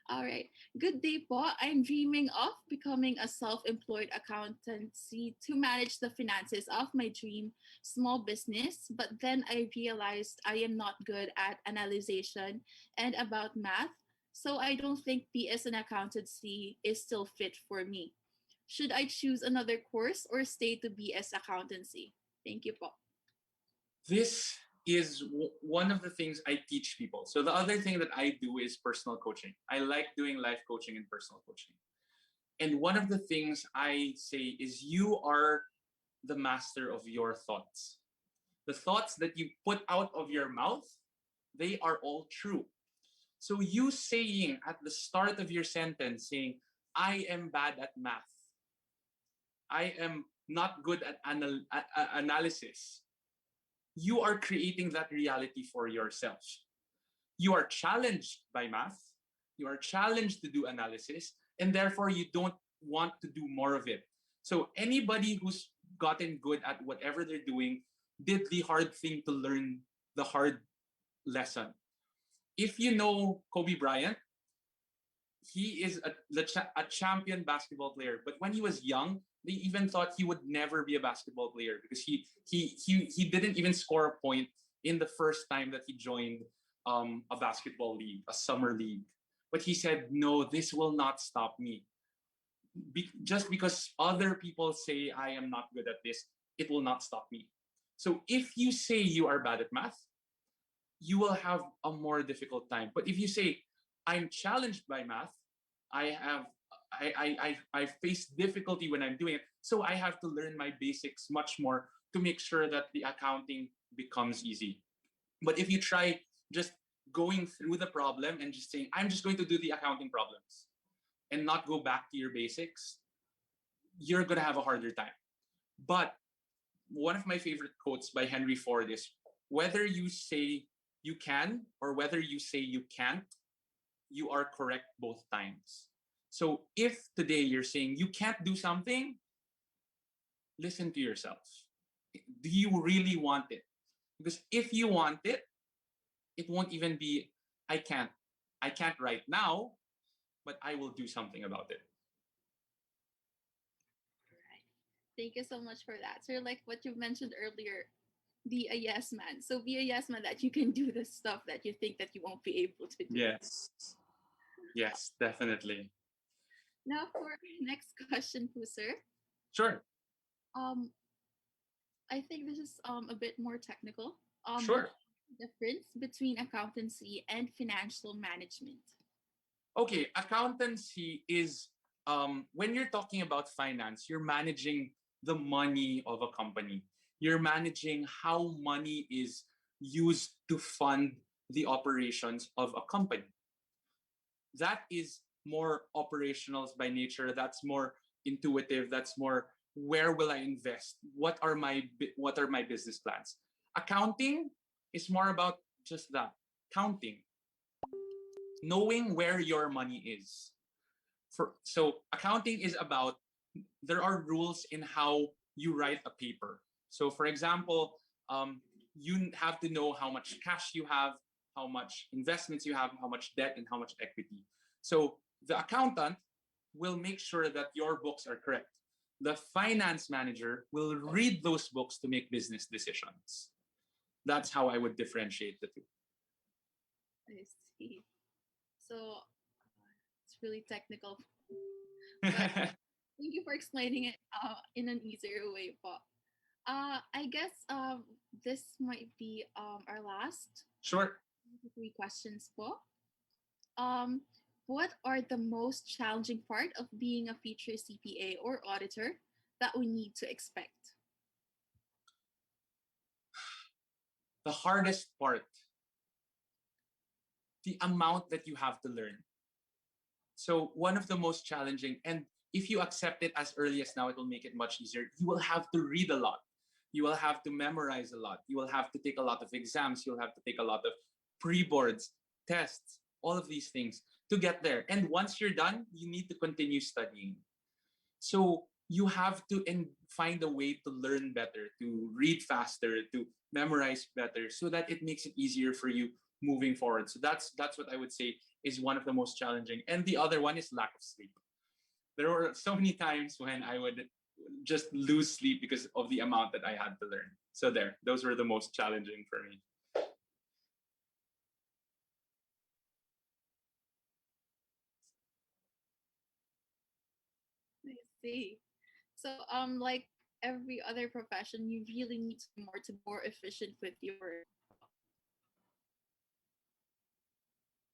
All right. Good day po. I'm dreaming of becoming a self-employed accountancy to manage the finances of my dream small business. But then I realized I am not good at analyzation and about math. So I don't think PS and accountancy is still fit for me. Should I choose another course or stay to BS accountancy? Thank you po. This is one of the things I teach people. So the other thing that I do is personal coaching. I like doing life coaching and personal coaching. And one of the things I say is you are the master of your thoughts. The thoughts that you put out of your mouth, they are all true. So you saying at the start of your sentence, saying, I am bad at math, I am not good at analysis, you are creating that reality for yourself. You are challenged by math, you are challenged to do analysis, and therefore you don't want to do more of it. So anybody who's gotten good at whatever they're doing did the hard thing to learn the hard lesson. If you know Kobe Bryant, he is a champion basketball player. But when he was young, they even thought he would never be a basketball player because he didn't even score a point in the first time that he joined a basketball league, a summer league. But he said, "No, this will not stop me. Just because other people say I am not good at this, it will not stop me." So if you say you are bad at math, you will have a more difficult time. But if you say, I'm challenged by math, I have I face difficulty when I'm doing it, so I have to learn my basics much more to make sure that the accounting becomes easy. But if you try just going through the problem and just saying, I'm just going to do the accounting problems and not go back to your basics, you're gonna have a harder time. But one of my favorite quotes by Henry Ford is, whether you say you can or whether you say you can't, you are correct both times. So if today you're saying you can't do something, listen to yourself. Do you really want it? Because if you want it, it won't even be, I can't. I can't right now, but I will do something about it. Right. Thank you so much for that. So, like what you mentioned earlier, be a yes man. So, be a yes man that you can do the stuff that you think that you won't be able to do. Yes. Yes, definitely. Now, for our next question, Puser. Sure. Um, I think this is a bit more technical. What Sure. is the difference between accountancy and financial management? Okay, accountancy is when you're talking about finance, you're managing the money of a company. You're managing how money is used to fund the operations of a company. That is more operational by nature. That's more intuitive. That's more, where will I invest? What are my business plans? Accounting is more about just that, counting, knowing where your money is. So accounting is about, there are rules in how you write a paper. So for example, you have to know how much cash you have, how much investments you have, how much debt, and how much equity. So the accountant will make sure that your books are correct. The finance manager will read those books to make business decisions. That's how I would differentiate the two. I see. So it's really technical, but thank you for explaining it in an easier way po. I guess this might be our last Sure. three questions po. Um, what are the most challenging part of being a future CPA or auditor that we need to expect? The hardest part, the amount that you have to learn. So one of the most challenging, and if you accept it as early as now, it will make it much easier. You will have to read a lot. You will have to memorize a lot. You will have to take a lot of exams. You'll have to take a lot of pre-boards, tests, all of these things to get there. And once you're done, you need to continue studying. So you have to find a way to learn better, to read faster, to memorize better, so that it makes it easier for you moving forward. So that's what I would say is one of the most challenging. And the other one is lack of sleep. There were so many times when I would just lose sleep because of the amount that I had to learn. So those were the most challenging for me. I see. So like every other profession, you really need to be more efficient with your work.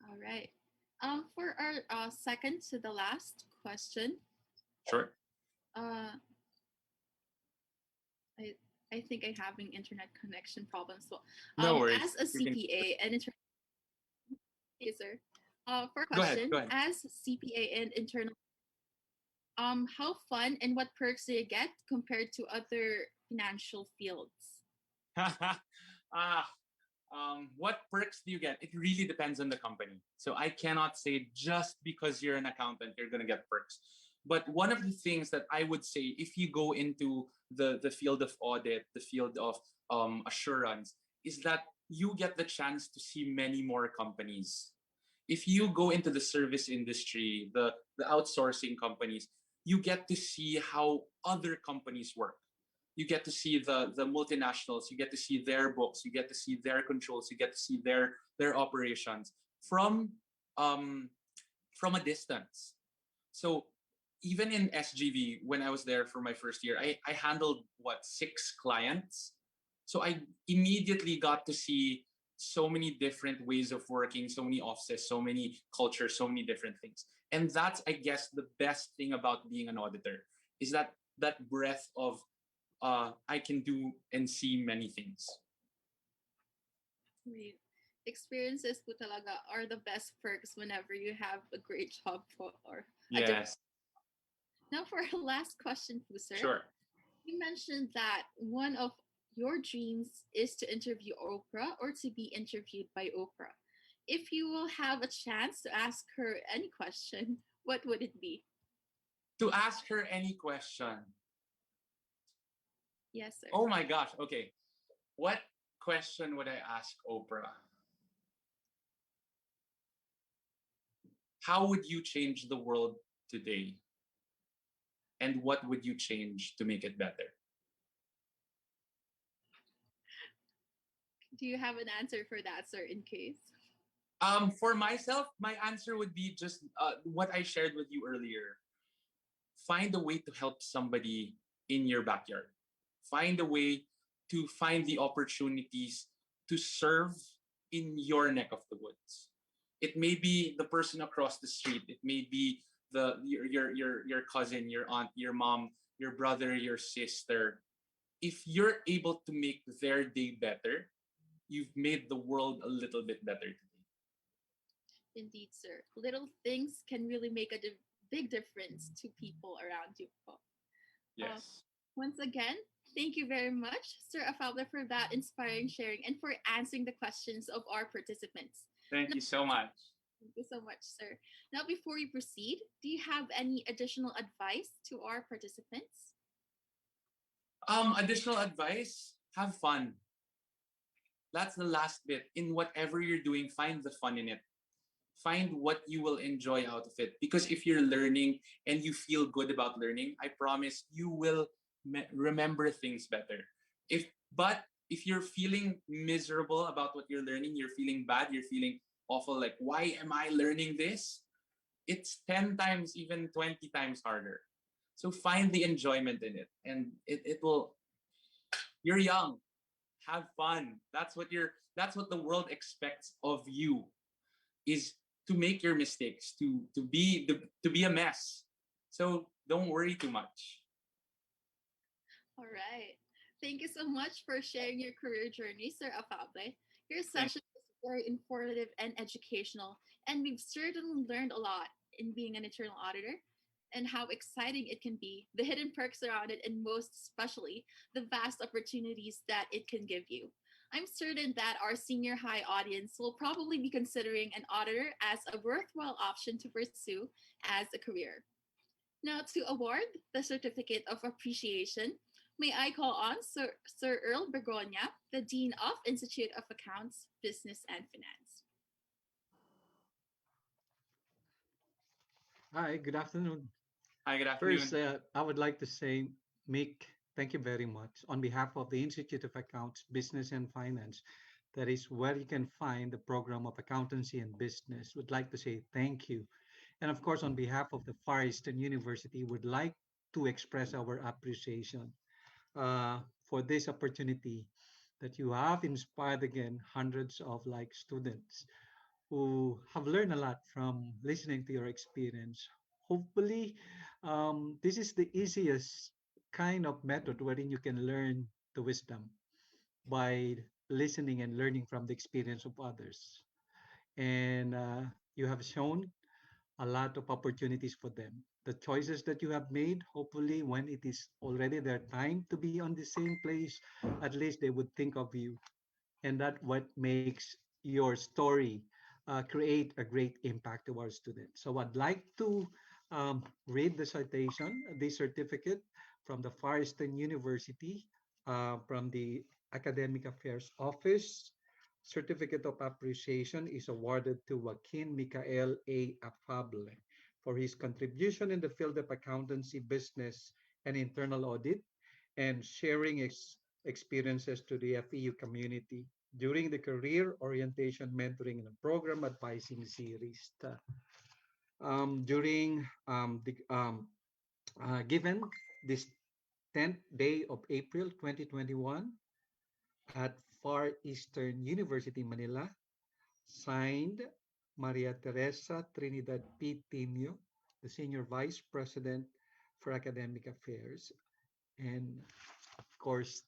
All right. For our second to the last question, Sure. uh, I I think I'm having internet connection problems. So, No worries. as a You can CPA and internal user, for go ahead. question, Go ahead. as CPA and internal, how fun and what perks do you get compared to other financial fields? ah, what perks do you get? It really depends on the company. So I cannot say just because you're an accountant, you're going to get perks. But one of the things that I would say, if you go into the field of audit, the field of assurance, is that you get the chance to see many more companies. If you go into the service industry, the outsourcing companies, you get to see how other companies work. You get to see the multinationals, you get to see their books, you get to see their controls, you get to see their operations from um from a distance. So even in SGV, when I was there for my first year, I handled what, 6 clients. So I immediately got to see so many different ways of working, so many offices, so many cultures, so many different things. And that's, I guess, the best thing about being an auditor is that breadth of I can do and see many things. Great. Experiences po talaga are the best perks whenever you have a great job po, or a job. Yes, Now for our last question po, sir. sure. You mentioned that one of your dreams is to interview Oprah or to be interviewed by Oprah. If you will have a chance to ask her any question, what would it be? To ask her any question. Yes, sir. Oh my gosh. Okay. What question would I ask Oprah? How would you change the world today? And what would you change to make it better? Do you have an answer for that, sir, in case? For myself, my answer would be just what I shared with you earlier. Find a way to help somebody in your backyard. Find a way to find the opportunities to serve in your neck of the woods. It may be the person across the street. It may be your cousin, your aunt, your mom, your brother, your sister. If you're able to make their day better, you've made the world a little bit better today. Indeed, sir. Little things can really make a big difference to people around you. Yes. Once again, thank you very much, Sir Afable, for that inspiring sharing and for answering the questions of our participants. Thank you so much. Thank you so much, sir. Now, before we proceed, do you have any additional advice to our participants? Additional advice: have fun. That's the last bit. In whatever you're doing, find the fun in it. Find what you will enjoy out of it. Because if you're learning and you feel good about learning, I promise you will remember things better. If but if you're feeling miserable about what you're learning, you're feeling bad, you're feeling awful, like why am I learning this? It's 10 times, even 20 times harder. So find the enjoyment in it, and it will. You're young, have fun. That's what the world expects of you, is to make your mistakes, to be a mess. So don't worry too much. All right. Thank you so much for sharing your career journey, Sir Afable. Your Thank session was very informative and educational, and we've certainly learned a lot in being an internal auditor and how exciting it can be, the hidden perks around it, and most especially the vast opportunities that it can give you. I'm certain that our senior high audience will probably be considering an auditor as a worthwhile option to pursue as a career. Now, to award the Certificate of Appreciation, may I call on Sir Earl Begonia, the Dean of Institute of Accounts, Business and Finance. Hi, good afternoon. Hi, good First, afternoon. I would like to say, Mick, thank you very much. On behalf of the Institute of Accounts, Business and Finance, that is where you can find the program of accountancy and business, would like to say thank you. And of course, on behalf of the Far Eastern University, would like to express our appreciation for this opportunity that you have inspired again hundreds of like students who have learned a lot from listening to your experience. Hopefully, this is the easiest kind of method wherein you can learn the wisdom by listening and learning from the experience of others. And you have shown a lot of opportunities for them. The choices that you have made, hopefully, when it is already their time to be on the same place, at least they would think of you, and that what makes your story create a great impact to our students. So I'd like to read the citation, the certificate from the Far Eastern University, from the Academic Affairs Office. Certificate of Appreciation is awarded to Joaquin Mikhail A. Afable for his contribution in the field of accountancy, business, and internal audit, and sharing experiences to the FEU community during the Career Orientation Mentoring and Program Advising Series. During the given this 10th day of April 2021 at Far Eastern University, Manila, signed Maria Teresa Trinidad P. Tino, the Senior Vice President for Academic Affairs, and of course,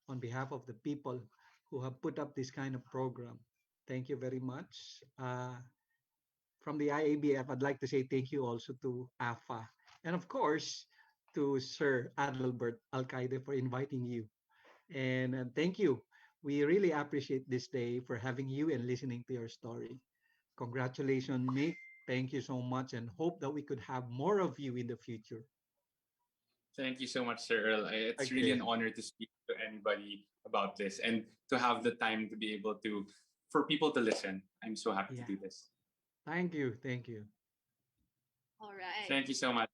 on behalf of the people who have put up this kind of program. Thank you very much. From the IABF, I'd like to say thank you also to AFA, and of course, to Sir Adalbert Alcaide for inviting you. And thank you. We really appreciate this day for having you and listening to your story. Congratulations, Mick. Thank you so much, and hope that we could have more of you in the future. Thank you so much, Sir Earl. It's really Okay. an honor to speak to anybody about this and to have the time to be able to, for people to listen. I'm so happy to Yeah. do this. Thank you. Thank you. All right. Thank you so much.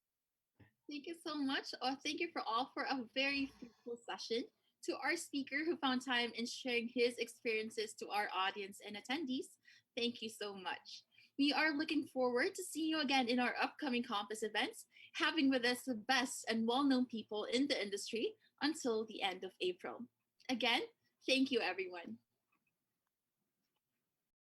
Thank you so much. Thank you for all for a very fruitful session. To our speaker who found time in sharing his experiences to our audience and attendees, thank you so much. We are looking forward to seeing you again in our upcoming campus events, having with us the best and well known people in the industry until the end of April. Again, thank you, everyone.